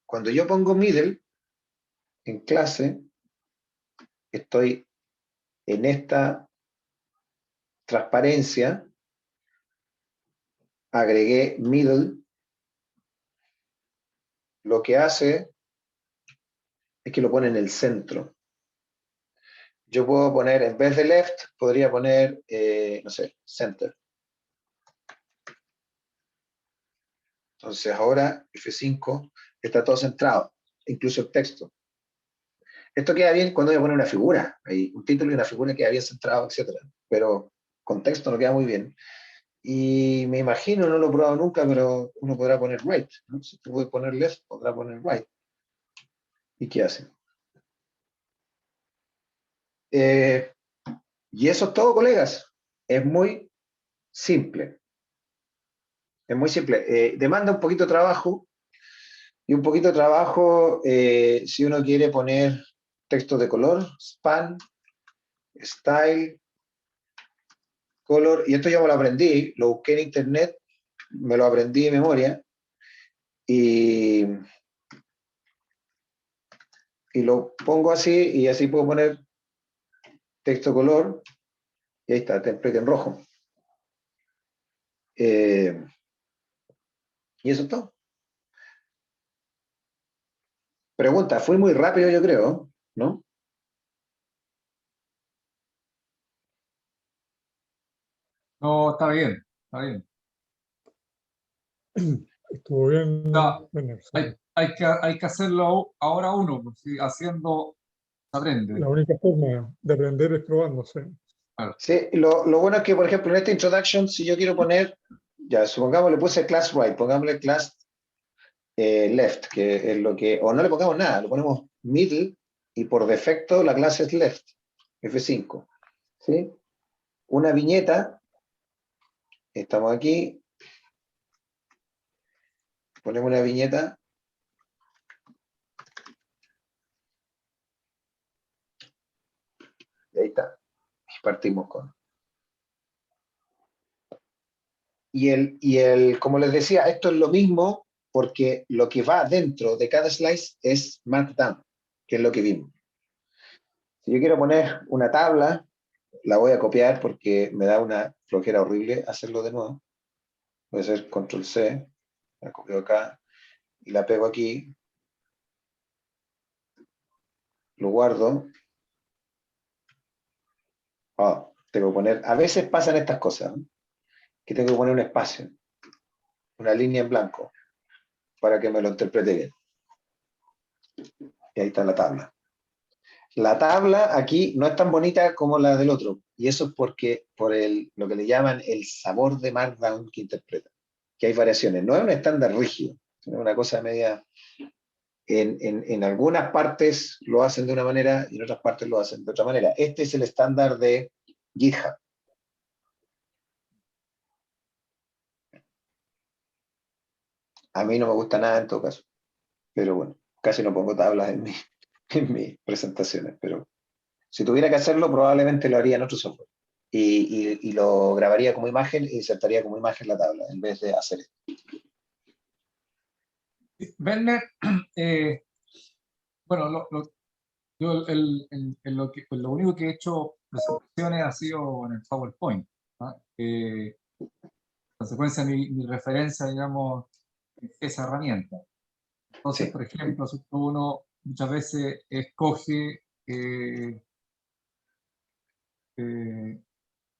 Cuando yo pongo middle, en clase, estoy en esta transparencia, agregué middle, lo que hace es que lo pone en el centro. Yo puedo poner, en vez de left, podría poner, no sé, center. Entonces ahora F5 está todo centrado, incluso el texto. Esto queda bien cuando voy a poner una figura, hay un título y una figura queda bien centrado, etc. Pero con texto no queda muy bien. y me imagino, no lo he probado nunca, pero uno podrá poner right, ¿no? Si tú puedes poner left, podrá poner right. ¿Y qué hace? Eh, y eso es todo, colegas. Es muy simple. Es muy simple. Demanda un poquito de trabajo, y un poquito de trabajo si uno quiere poner textos de color, span, style, color, y esto ya me lo aprendí, lo busqué en internet, me lo aprendí de memoria, y, y lo pongo así, y así puedo poner texto color, y ahí está, template en rojo. Y eso es todo. Pregunta, fui muy rápido yo creo, ¿no? No, está bien, está bien. Estuvo bien, No, bueno, sí. hay que hacerlo ahora uno, pues, sí, haciendo se aprende. La única forma de aprender es probándose. Claro. Sí, lo bueno es que, por ejemplo, en esta introduction, si yo quiero poner, ya, supongamos le puse class right, pongámosle class left, que es lo que, o no le pongamos nada, lo ponemos middle, y por defecto la clase es left, F5, ¿sí? Una viñeta, estamos aquí, ponemos una viñeta, y ahí está, partimos con. Como les decía, esto es lo mismo porque lo que va dentro de cada slice es Markdown, que es lo que vimos. Si yo quiero poner una tabla, la voy a copiar porque me da una flojera horrible hacerlo de nuevo. Voy a hacer control C, la copio acá y la pego aquí, lo guardo. Tengo que poner, a veces pasan estas cosas, ¿no? Que tengo que poner un espacio, una línea en blanco, para que me lo interprete bien. Y ahí está la tabla. La tabla aquí no es tan bonita como la del otro, y eso es porque por lo que le llaman el sabor de Markdown que interpreta, que hay variaciones. No es un estándar rígido, es una cosa media. En algunas partes lo hacen de una manera y en otras partes lo hacen de otra manera. Este es el estándar de GitHub. A mí no me gusta nada en todo caso, pero bueno, casi no pongo tablas en mis presentaciones, pero si tuviera que hacerlo, probablemente lo haría en otro software. Y lo grabaría como imagen e insertaría como imagen la tabla, en vez de hacer esto. Werner, bueno, yo lo único que he hecho presentaciones ha sido en el PowerPoint, ¿no? En consecuencia, mi referencia, digamos, es esa herramienta. Entonces, Sí, por ejemplo, si uno muchas veces escoge eh,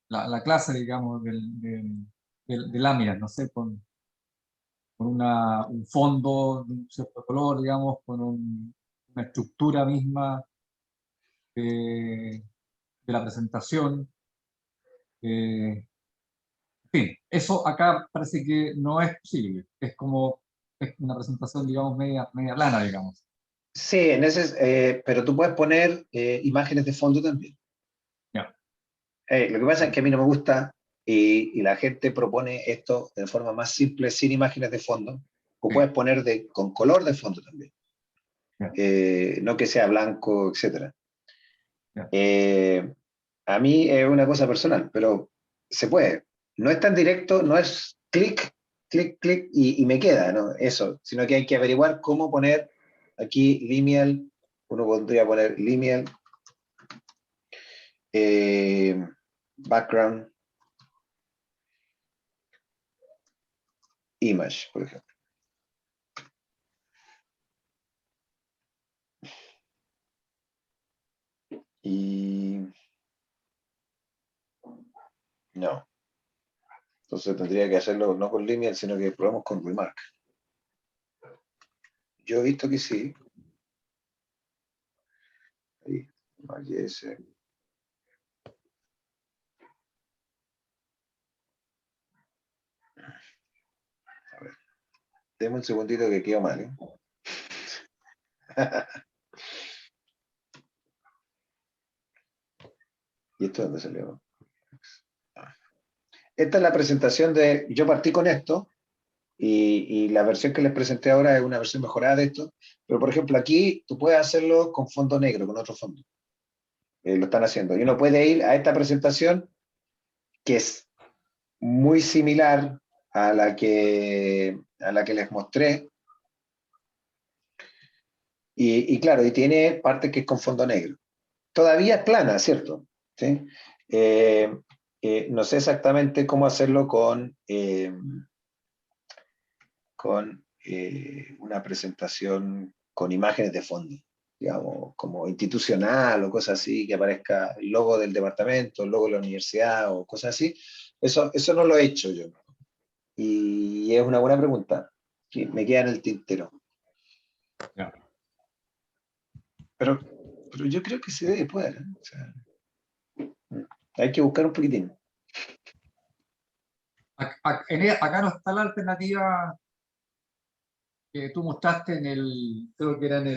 la clase, digamos, del Lamias, no sé, con un fondo de un cierto color, digamos, con una estructura misma de la presentación. En fin, eso acá parece que no es posible. Es una presentación, digamos, media plana, digamos. sí, pero tú puedes poner imágenes de fondo también. Ya. Lo que pasa es que a mí no me gusta y la gente propone esto de forma más simple, sin imágenes de fondo, o Sí, puedes poner con color de fondo también, ya, no que sea blanco, etc. ya. A mí es una cosa personal, pero se puede. No es tan directo, no es clic, clic, clic y me queda, ¿no? Eso, sino que hay que averiguar cómo poner aquí lineal, uno podría poner lineal, background, image, por ejemplo. Y no. Entonces tendría que hacerlo no con lineal, sino que probamos con remark. Yo he visto que sí. Ahí, Deme un segundito que quedó mal, ¿eh? ¿Y esto dónde salió? Esta es la presentación de... Yo partí con esto y la versión que les presenté ahora es una versión mejorada de esto. Pero, por ejemplo, aquí tú puedes hacerlo con fondo negro, con otro fondo. Lo están haciendo. Y uno puede ir a esta presentación que es muy similar a la que les mostré. Y claro, y tiene parte que es con fondo negro. Todavía es plana, ¿cierto? ¿Sí? No sé exactamente cómo hacerlo con una presentación con imágenes de fondo, digamos, como institucional o cosas así, que aparezca el logo del departamento, el logo de la universidad o cosas así. Eso no lo he hecho yo. Y es una buena pregunta, que me queda en el tintero. Ya. Pero yo creo que se debe poder, ¿eh? O sea, hay que buscar un poquitín. Acá no está la alternativa que tú mostraste creo que era en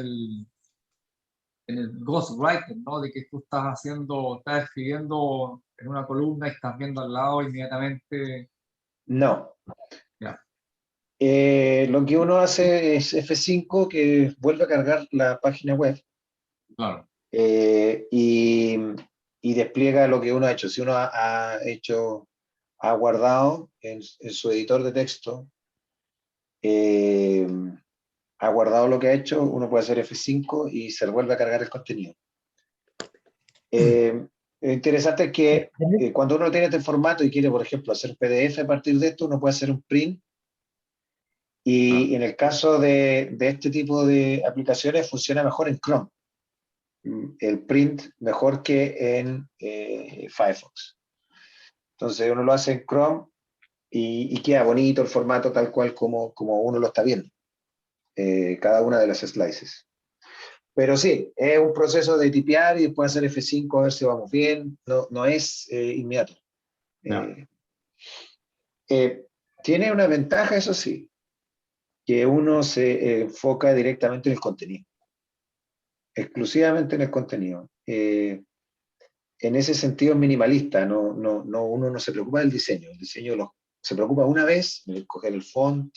el Ghostwriter, ¿no? De que tú estás escribiendo en una columna y estás viendo al lado inmediatamente. No. Ya, Lo que uno hace es F5, que vuelve a cargar la página web claro. eh, y, y despliega lo que uno ha hecho. Si uno ha guardado en su editor de texto, eh, ha guardado lo que ha hecho, uno puede hacer F5 y se vuelve a cargar el contenido. Lo interesante es que cuando uno tiene este formato y quiere, por ejemplo, hacer PDF a partir de esto, uno puede hacer un print. Y en el caso de este tipo de aplicaciones funciona mejor en Chrome. El print mejor que en Firefox. Entonces uno lo hace en Chrome y queda bonito el formato tal cual como uno lo está viendo. Cada una de las slices. Pero sí, es un proceso de tipear y después hacer F5 a ver si vamos bien. No es inmediato. Ya. Tiene una ventaja, eso sí, que uno se enfoca directamente en el contenido. Exclusivamente en el contenido. En ese sentido es minimalista, uno no se preocupa del diseño. El diseño se preocupa una vez, en escoger el font,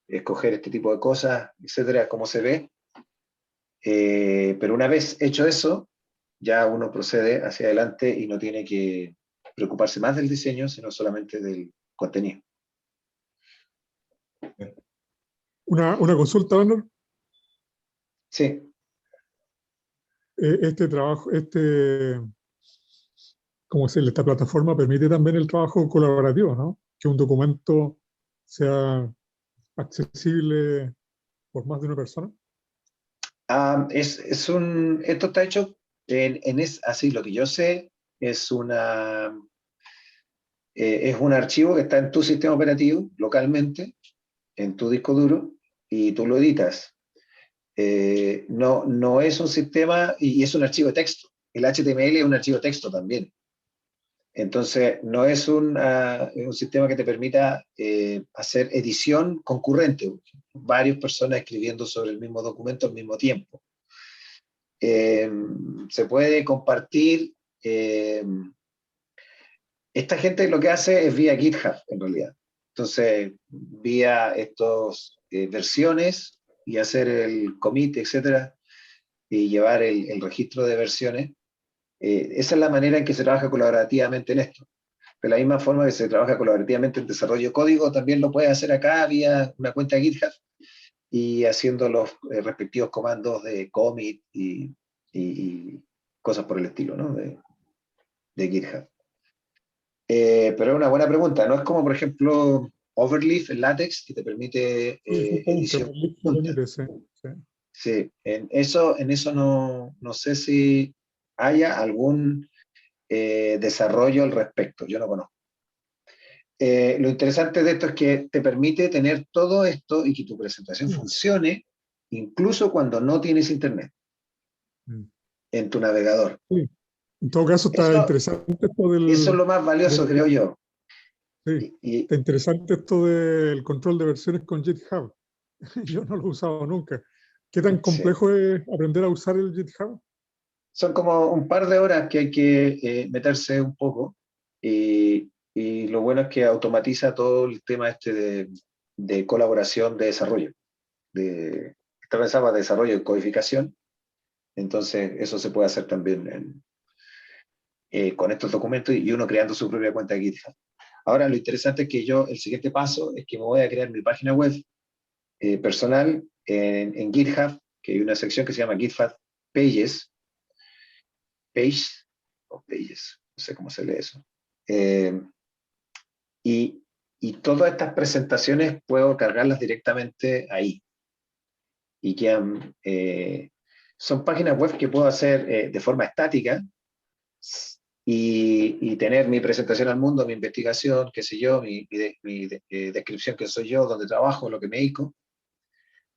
escoger este tipo de cosas, etcétera, cómo se ve. Pero una vez hecho eso, ya uno procede hacia adelante y no tiene que preocuparse más del diseño, sino solamente del contenido. Una consulta, Arnold. Sí. Este trabajo, ¿cómo se llama? Esta plataforma permite también el trabajo colaborativo, ¿no? Que un documento sea accesible por más de una persona. Esto está hecho así, lo que yo sé es es un archivo que está en tu sistema operativo localmente, en tu disco duro, y tú lo editas. No es un sistema, y es un archivo de texto. El HTML es un archivo de texto también. Entonces, no es un sistema que te permita hacer edición concurrente, varias personas escribiendo sobre el mismo documento al mismo tiempo. Se puede compartir. Esta gente lo que hace es vía GitHub, en realidad. Entonces, vía estas versiones y hacer el commit, etcétera, y llevar el registro de versiones. Esa es la manera en que se trabaja colaborativamente en esto. De la misma forma que se trabaja colaborativamente en desarrollo de código, también lo puedes hacer acá vía una cuenta de GitHub y haciendo los respectivos comandos de commit y cosas por el estilo, ¿no? De GitHub. Pero es una buena pregunta. No es como, por ejemplo, Overleaf en LaTeX, que te permite edición. Sí. Sí, en eso no sé si haya algún desarrollo al respecto. Yo no conozco. Lo interesante de esto es que te permite tener todo esto y que tu presentación funcione incluso cuando no tienes internet en tu navegador. Sí. En todo caso, está interesante esto eso es lo más valioso, creo yo. Sí, está interesante esto del control de versiones con GitHub. Yo no lo he usado nunca. ¿Qué tan complejo es aprender a usar el GitHub? Son como un par de horas que hay que meterse un poco y lo bueno es que automatiza todo el tema este de colaboración, de desarrollo. Está pensado para desarrollo y codificación, entonces eso se puede hacer también con estos documentos y uno creando su propia cuenta de GitHub. Ahora lo interesante es que el siguiente paso es que me voy a crear mi página web personal en GitHub, que hay una sección que se llama GitHub Pages, o Pages, no sé cómo se lee eso. Y todas estas presentaciones puedo cargarlas directamente ahí. Y quedan, son páginas web que puedo hacer de forma estática y tener mi presentación al mundo, mi investigación, qué sé yo, mi descripción, que soy yo, dónde trabajo, lo que me dedico,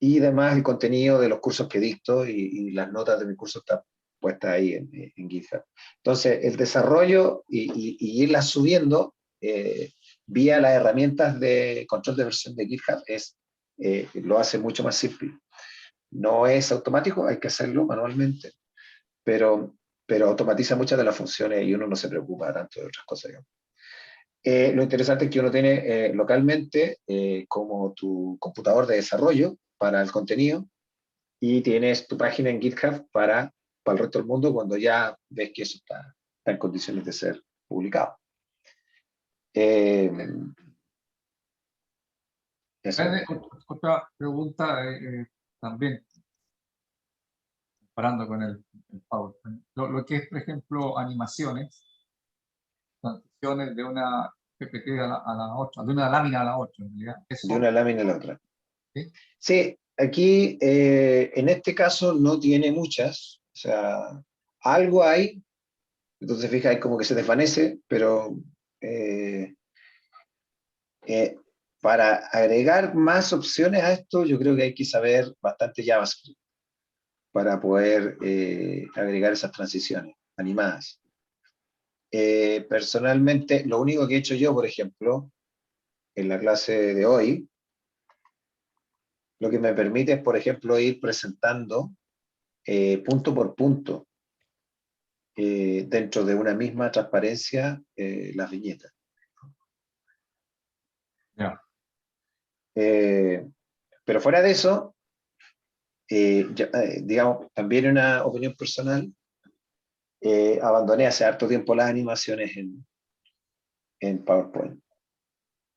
y además el contenido de los cursos que dicto y las notas de mi curso están puestas ahí en GitHub. Entonces, el desarrollo y irlas subiendo vía las herramientas de control de versión de GitHub lo hace mucho más simple. No es automático, hay que hacerlo manualmente, pero automatiza muchas de las funciones y uno no se preocupa tanto de otras cosas. Lo interesante es que uno tiene localmente como tu computador de desarrollo para el contenido y tienes tu página en GitHub para el resto del mundo cuando ya ves que eso está en condiciones de ser publicado. Eso. Otra pregunta también, comparando con el PowerPoint. Lo que es, por ejemplo, animaciones, transiciones de una PPT a la otra, de una lámina a la otra, en realidad. De una lámina a la otra. ¿Sí? Sí, aquí en este caso no tiene muchas, o sea, algo hay, entonces fija, hay como que se desvanece, pero para agregar más opciones a esto, yo creo que hay que saber bastante JavaScript para poder agregar esas transiciones animadas. Personalmente, lo único que he hecho yo, por ejemplo, en la clase de hoy, lo que me permite es, por ejemplo, ir presentando punto por punto dentro de una misma transparencia las viñetas. Yeah. Pero fuera de eso, digamos, también una opinión personal, abandoné hace harto tiempo las animaciones en PowerPoint.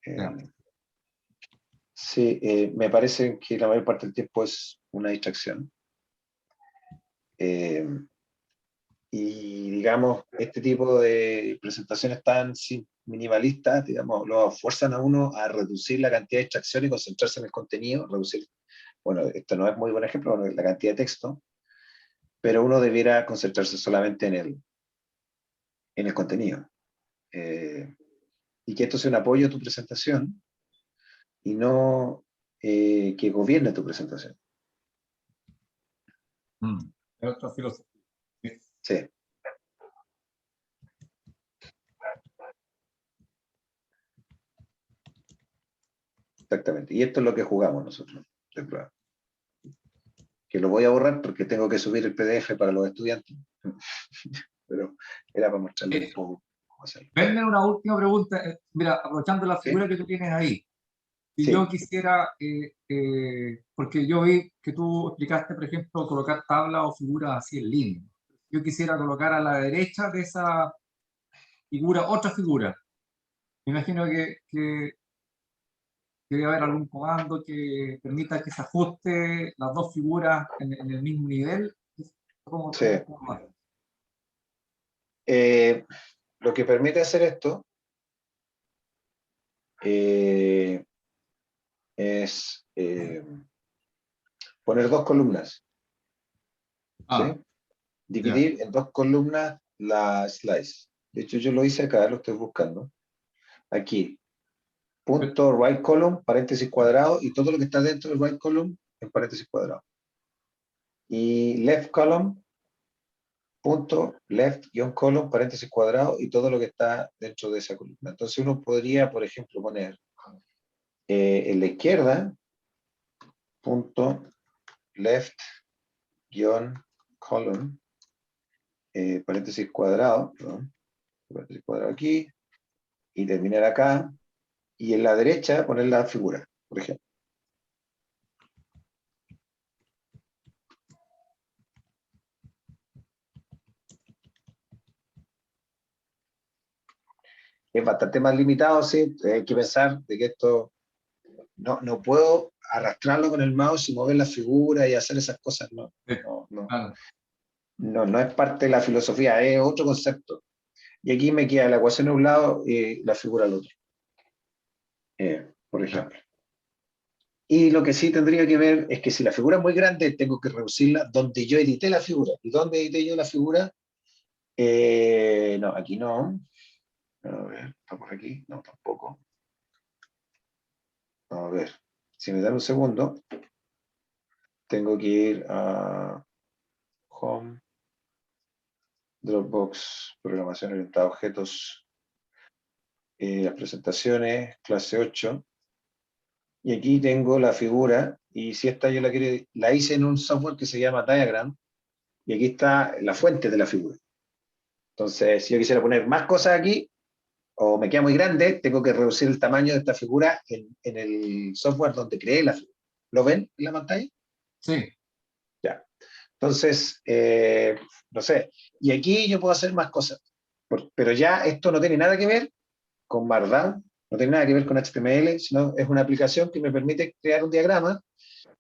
Yeah. Sí, me parece que la mayor parte del tiempo es una distracción. Y digamos, este tipo de presentaciones tan minimalistas, digamos, lo fuerzan a uno a reducir la cantidad de distracción y concentrarse en el contenido, reducir, bueno, esto no es muy buen ejemplo, la cantidad de texto, pero uno debiera concentrarse solamente en el contenido. Y que esto sea un apoyo a tu presentación y no que gobierne tu presentación. Es otra filosofía. Sí. Exactamente. Y esto es lo que jugamos nosotros de prueba. Que lo voy a borrar porque tengo que subir el PDF para los estudiantes. Pero era para mostrarles un poco cómo hacerlo. Venme una última pregunta. Mira, aprovechando la figura ¿Sí? que tú tienes ahí. Si Sí. yo quisiera, porque yo vi que tú explicaste, por ejemplo, colocar tablas o figuras así en línea. Yo quisiera colocar a la derecha de esa figura otra figura. Me imagino que debe haber algún comando que permita que se ajuste las dos figuras en el mismo nivel. ¿Cómo, Sí. cómo hace? Lo que permite hacer esto es poner dos columnas. ¿Sí? Dividir en dos columnas la slice. De hecho, yo lo hice acá, lo estoy buscando. Aquí, punto right column, paréntesis cuadrado, y todo lo que está dentro del right column en paréntesis cuadrado. Y left column, punto left column, paréntesis cuadrado, y todo lo que está dentro de esa columna. Entonces uno podría, por ejemplo, poner en la izquierda punto left guión column, paréntesis cuadrado, perdón, paréntesis cuadrado aquí, y terminar acá, y en la derecha poner la figura, por ejemplo. Es bastante más limitado, sí, hay que pensar de que esto no puedo arrastrarlo con el mouse y mover la figura y hacer esas cosas, no, Sí, no, claro. no es parte de la filosofía, es otro concepto. Y aquí me queda la ecuación a un lado y la figura al otro, por ejemplo. Y lo que sí tendría que ver es que si la figura es muy grande, tengo que reducirla donde yo edité la figura. ¿Y dónde edité yo la figura? No, aquí no. A ver, ¿está por aquí? No, tampoco. A ver, si me dan un segundo, tengo que ir a Home, Dropbox, Programación Orientada a Objetos, las presentaciones, clase 8. Y aquí tengo la figura, y si esta yo la hice en un software que se llama Diagram, y aquí está la fuente de la figura. Entonces, si yo quisiera poner más cosas aquí, o me queda muy grande, tengo que reducir el tamaño de esta figura en el software donde creé la figura. ¿Lo ven en la pantalla? Sí, Ya. Entonces, no sé. Y aquí yo puedo hacer más cosas. Pero ya esto no tiene nada que ver con Markdown, no tiene nada que ver con HTML, sino es una aplicación que me permite crear un diagrama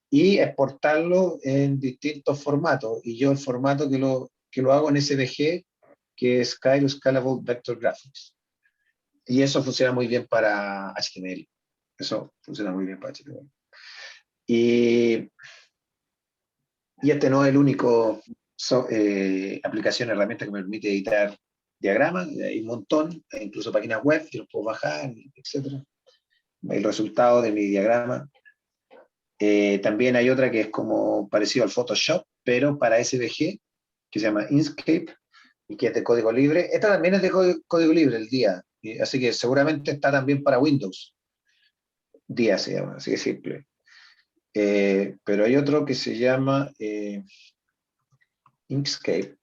y exportarlo en distintos formatos. Y yo el formato que lo hago en SVG, que es Cairo Scalable Vector Graphics. Y eso funciona muy bien para HTML. Eso funciona muy bien para HTML. Y este no es el único aplicación, herramienta que me permite editar diagramas. Hay un montón, incluso páginas web que los puedo bajar, etc. El resultado de mi diagrama. También hay otra que es como parecido al Photoshop, pero para SVG, que se llama Inkscape, y que es de código libre. Esta también es de código libre, el día. Así que seguramente está también para Windows. Día se llama, así de simple. Pero hay otro que se llama Inkscape,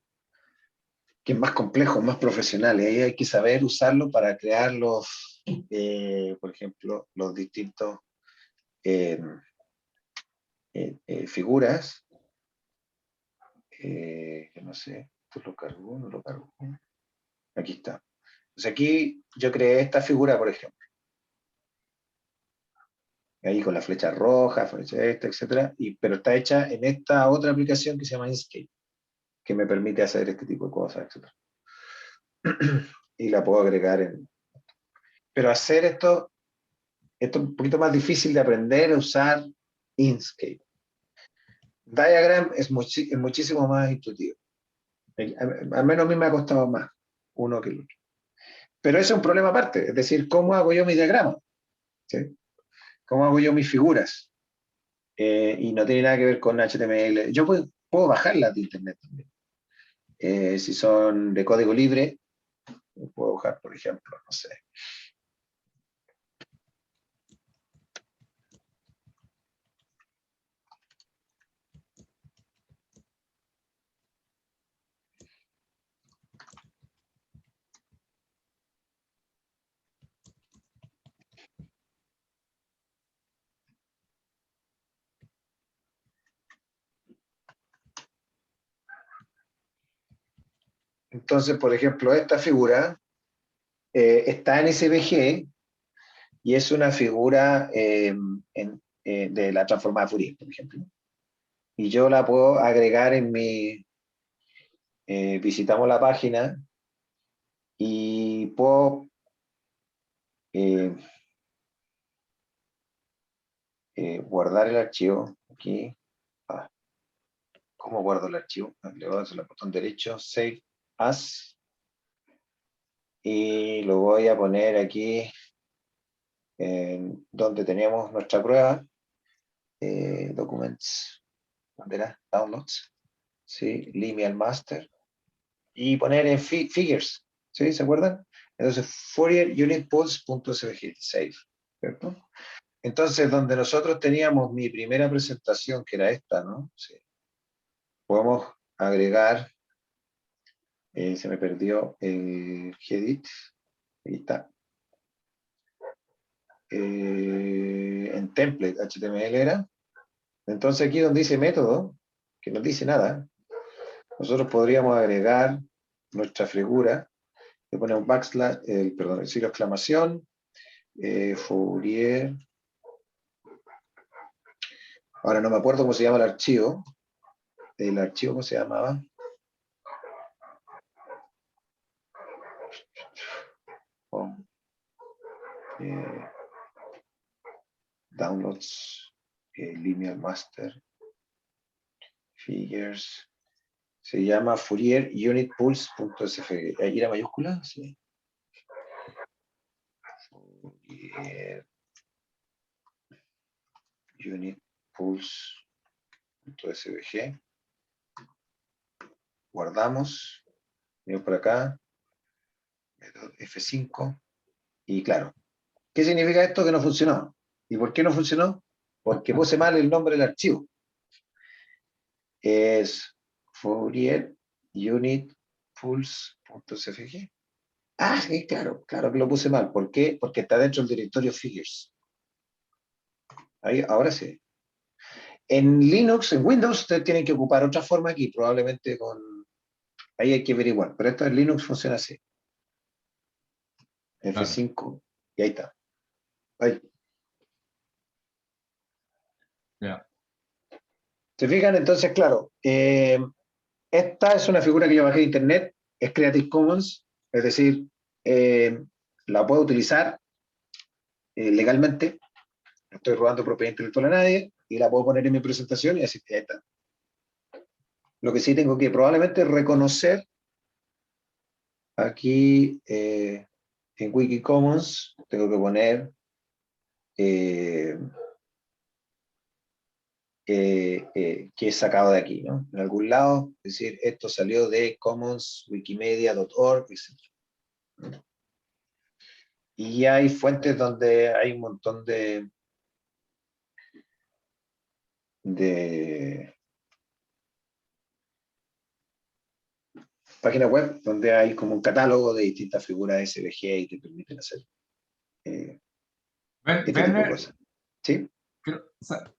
que es más complejo, más profesional. Y ahí hay que saber usarlo para crear por ejemplo, los distintos figuras. Que no sé, esto lo cargó, no lo cargó. Aquí está. Entonces aquí yo creé esta figura, por ejemplo. Ahí con la flecha roja, flecha esta, etc. Pero está hecha en esta otra aplicación que se llama Inkscape, que me permite hacer este tipo de cosas, etc. Y la puedo agregar en... Pero hacer esto es un poquito más difícil de aprender a usar Inkscape. Diagram es muchísimo más intuitivo. Al menos a mí me ha costado más uno que el otro. Pero ese es un problema aparte, es decir, ¿cómo hago yo mi diagrama? ¿Sí? ¿Cómo hago yo mis figuras? Y no tiene nada que ver con HTML. Yo puedo bajarlas de internet también. Si son de código libre, puedo bajar, por ejemplo, no sé. Entonces, por ejemplo, esta figura está en SVG y es una figura de la transformada Fourier, por ejemplo. Y yo la puedo agregar en mi... visitamos la página y puedo guardar el archivo aquí. ¿Cómo guardo el archivo? Le voy a hacer el botón derecho, Save As. Y lo voy a poner aquí donde teníamos nuestra prueba. Documents, ¿dónde era? Downloads. ¿Sí? Lineal Master. Y poner en Figures. ¿Sí? ¿Se acuerdan? Entonces, Fourier Unit Pools.svg, Save. ¿Cierto? entonces, donde nosotros teníamos mi primera presentación, que era esta, ¿no? Sí. Podemos agregar, se me perdió el Gedit, ahí está. En template HTML era. Entonces aquí donde dice método, que no dice nada, nosotros podríamos agregar nuestra figura, le ponemos backslash, perdón, el signo de exclamación, Fourier. Ahora no me acuerdo cómo se llama el archivo. El archivo, ¿cómo se llamaba? Oh, downloads, linear master, figures. Se llama Fourier Unit Pulse.sfg. ¿Ahí era mayúscula? Sí. Fourier Unit Pulse.svg. Guardamos. Venimos por acá. F5. Y claro. ¿Qué significa esto? Que no funcionó. ¿Y por qué no funcionó? Porque puse mal el nombre del archivo. Es Fourier Unit Pulse.svg. Ah, sí, claro, claro que lo puse mal. ¿Por qué? Porque está dentro del directorio Figures. Ahí, ahora sí. En Linux, en Windows, ustedes tienen que ocupar otra forma aquí, probablemente con... Ahí hay que averiguar, pero esto en Linux funciona así. F5, y ahí está. Ahí. Yeah. ¿Se fijan? Entonces, claro, esta es una figura que yo bajé de internet, es Creative Commons, es decir, la puedo utilizar legalmente, no estoy robando propiedad intelectual a nadie, y la puedo poner en mi presentación y así está. Lo que sí tengo que probablemente reconocer aquí en Wikicommons, tengo que poner que es sacado de aquí, ¿no? En algún lado, es decir, esto salió de Commons, Wikimedia.org, etc. Y hay fuentes donde hay un montón de páginas web donde hay como un catálogo de distintas figuras SVG y te permiten hacer este tipo de cosas. ¿Sí? Pero, o sea,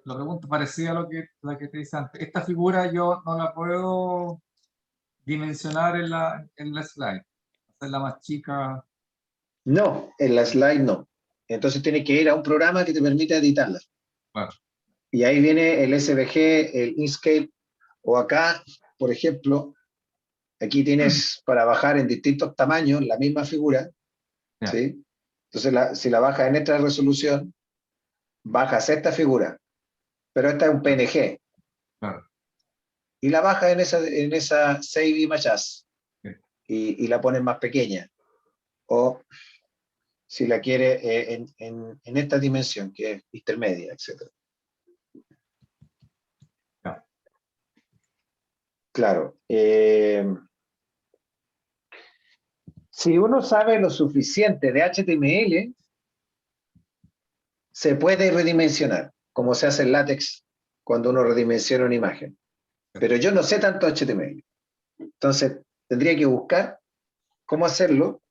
la pregunta parecida a la que te hice antes. Esta figura yo no la puedo dimensionar en la slide, hacerla más chica. No, en la slide no. Entonces tienes que ir a un programa que te permita editarla. Bueno, Y ahí viene el SVG, el Inkscape, o acá, por ejemplo, aquí tienes para bajar en distintos tamaños la misma figura, yeah, ¿sí? Entonces, si la bajas en esta resolución, bajas esta figura, pero esta es un PNG, claro. y la bajas en esa Save Image As, Sí. y la pones más pequeña. O si la quieres en esta dimensión, que es intermedia, etc. Yeah. Claro. Si uno sabe lo suficiente de HTML, se puede redimensionar, como se hace en LaTeX cuando uno redimensiona una imagen. Pero yo no sé tanto HTML. Entonces, tendría que buscar cómo hacerlo.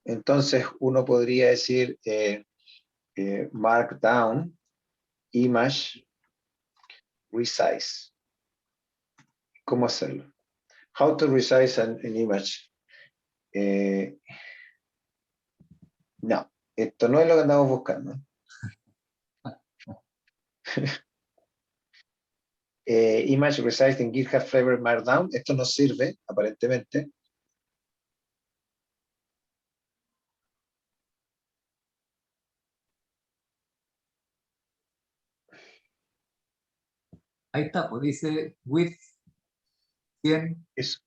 Entonces, uno podría decir Markdown, Image, Resize. ¿Cómo hacerlo? How to resize an image. No, esto no es lo que andamos buscando. Image resized in GitHub Flavor Markdown. Esto no sirve, aparentemente. Ahí está, pues dice width 100. Eso.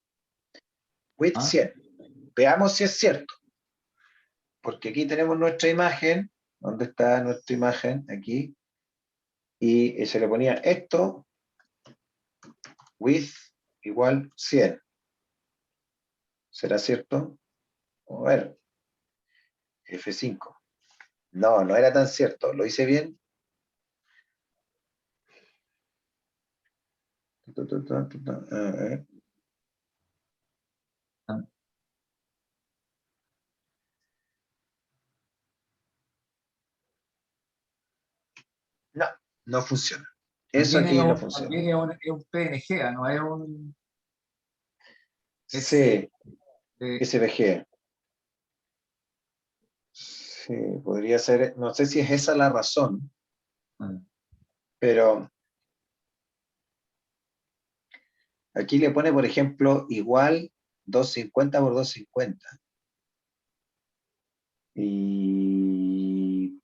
With ¿Ah? 100. Veamos si es cierto. Porque aquí tenemos nuestra imagen. ¿Dónde está nuestra imagen? Aquí. Y se le ponía esto, width igual 100. ¿Será cierto? Vamos a ver. F5. No, no era tan cierto. ¿Lo hice bien? Eh. No, no funciona. Eso aquí no funciona. también es un PNG, no es un S. Sí, SVG. Sí, podría ser, no sé si es esa la razón, pero aquí le pone, por ejemplo, igual 250 por 250. Y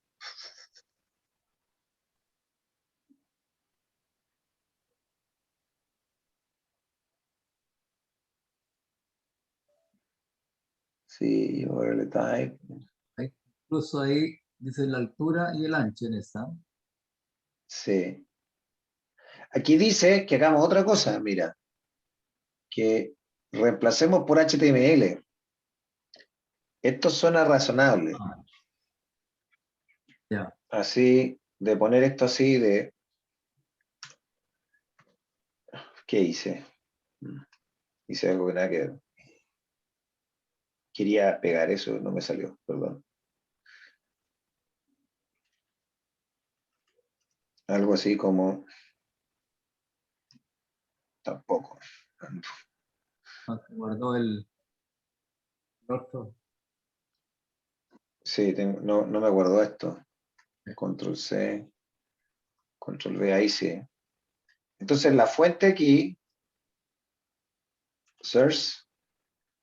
sí, overlay type. Incluso ahí dice la altura y el ancho en esta. Sí. Aquí dice que hagamos otra cosa, mira, que reemplacemos por HTML. Esto suena razonable. Ah, ya. Así, de poner esto así, de... ¿Qué hice? Hice algo que nada que ver. Quería pegar eso, no me salió, perdón. Algo así como... Tampoco. Guardó el otro. Sí, no, no me acuerdo esto. Control C, Control V, ahí sí. Entonces la fuente aquí, source,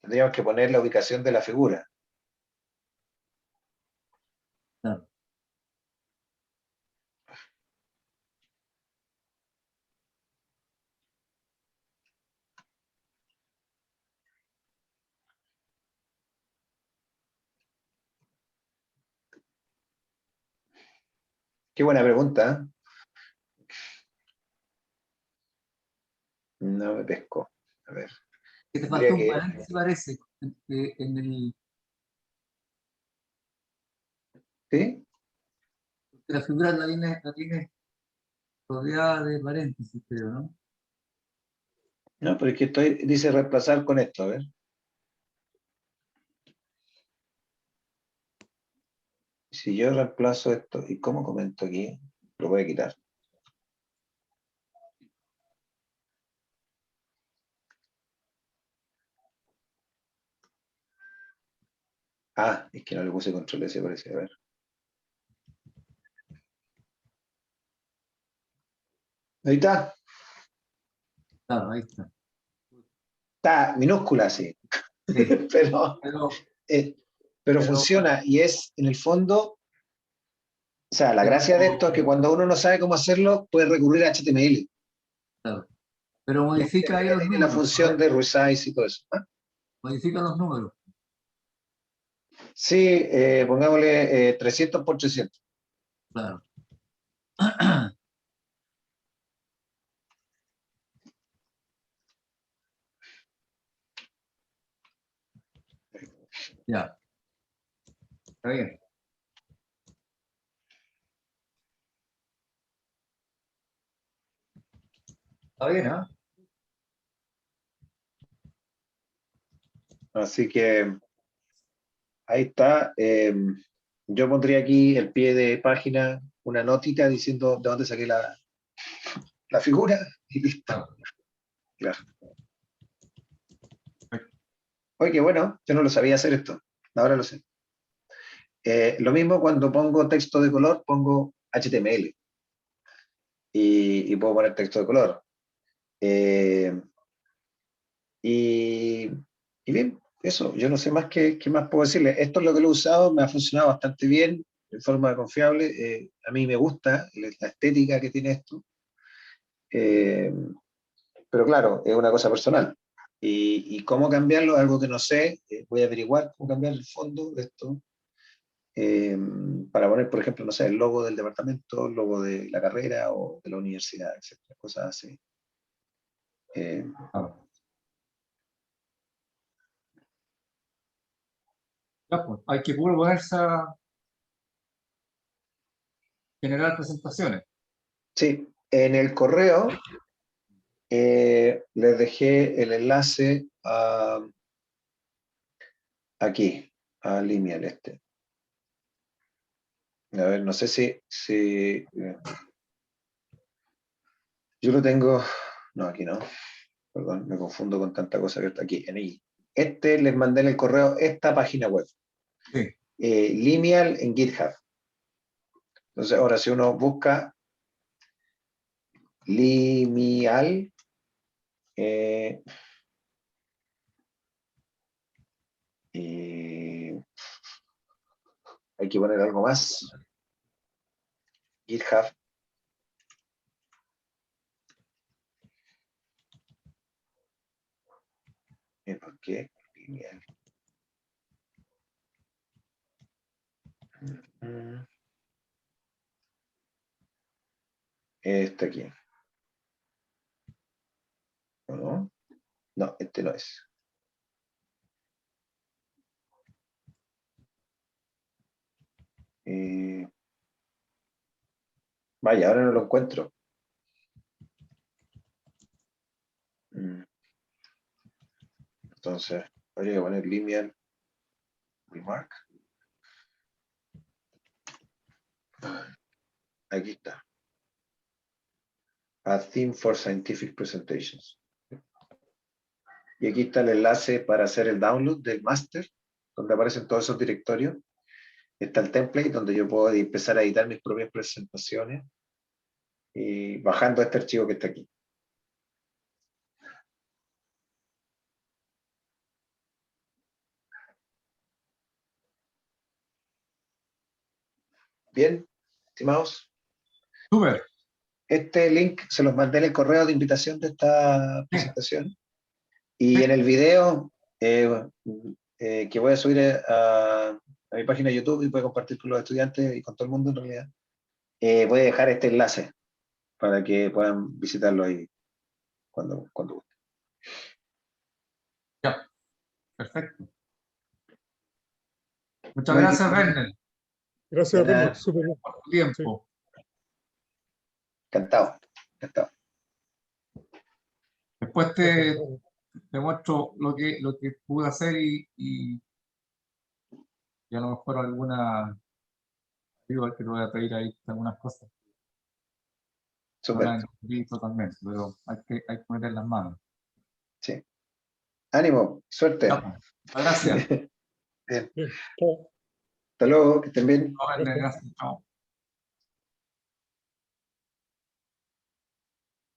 tendríamos que poner la ubicación de la figura. Claro. Qué buena pregunta. No me pescó. A ver, Que te tendría faltó un que... paréntesis, parece, en ¿Sí? la figura la tiene rodeada de paréntesis, creo, ¿no? No, pero es que dice reemplazar con esto, a ver. Si yo reemplazo esto, ¿y cómo comento aquí? Lo voy a quitar. Ah, es que no le puse control S, parece. A ver. Ahí está. Claro, ahí está. Está minúscula, sí. Sí. pero, Pero, eh, pero pero, funciona y es, en el fondo, o sea, la pero, gracia de esto es que cuando uno no sabe cómo hacerlo, puede recurrir a HTML. claro. Pero Y modifica ahí HTML los tiene la números, función ¿no? de resize y todo eso. ¿Ah? Modifica los números. Sí, pongámosle 300 por 300. Claro. Ya, está bien. Está bien, ¿ah? Así que ahí está. Yo pondría aquí el pie de página, una notita diciendo de dónde saqué la figura y listo. Claro. Claro. Oye, qué bueno, yo no lo sabía hacer esto. Ahora lo sé. Lo mismo cuando pongo texto de color, pongo HTML y puedo poner texto de color. Eh, y, y bien, eso, yo no sé más qué más puedo decirle. Esto es lo que lo he usado, me ha funcionado bastante bien, de forma confiable. A mí me gusta la estética que tiene esto. Eh, pero claro, es una cosa personal. Y cómo cambiarlo es algo que no sé. Voy a averiguar cómo cambiar el fondo de esto. eh, para poner, por ejemplo, no sé, el logo del departamento, el logo de la carrera o de la universidad, etcétera, cosas así. Eh, Claro. Ya, pues, hay que ponerse generar presentaciones. Sí, en el correo les dejé el enlace aquí, a Lineal este. A ver, no sé si yo lo tengo, no, aquí no, perdón, me confundo con tanta cosa que está aquí, en I. Les mandé en el correo esta página web, Sí. Lineal en GitHub. Entonces, ahora si uno busca Lineal, hay que poner algo más, GitHub. ¿Por qué? Lineal. Este aquí. ¿O no? No, este no es. Vaya, ahora no lo encuentro. Entonces, habría que poner lineal remark. Aquí está. A theme for scientific presentations. Y aquí está el enlace para hacer el download del master, donde aparecen todos esos directorios. Está el template donde yo puedo empezar a editar mis propias presentaciones y bajando este archivo que está aquí. Bien, estimados. Súper. Este link se los mandé en el correo de invitación de esta presentación. Y Sí. en el video que voy a subir a mi página de YouTube y voy a compartir con los estudiantes y con todo el mundo en realidad, voy a dejar este enlace para que puedan visitarlo ahí cuando gusten. Ya. Perfecto. Muchas gracias, Werner, Gracias, De nada. Werner. Súper bien. por tu tiempo. Encantado, encantado. Después te muestro lo que pude hacer y a lo mejor alguna ayuda que te voy a pedir ahí, algunas cosas. No Súper, las entendí totalmente, pero hay que meter las manos. sí. Ánimo, suerte. Ya, pues. Muchas gracias. Bien. Bien. Chao. Hasta luego, que estén bien. Werner, gracias. Chao.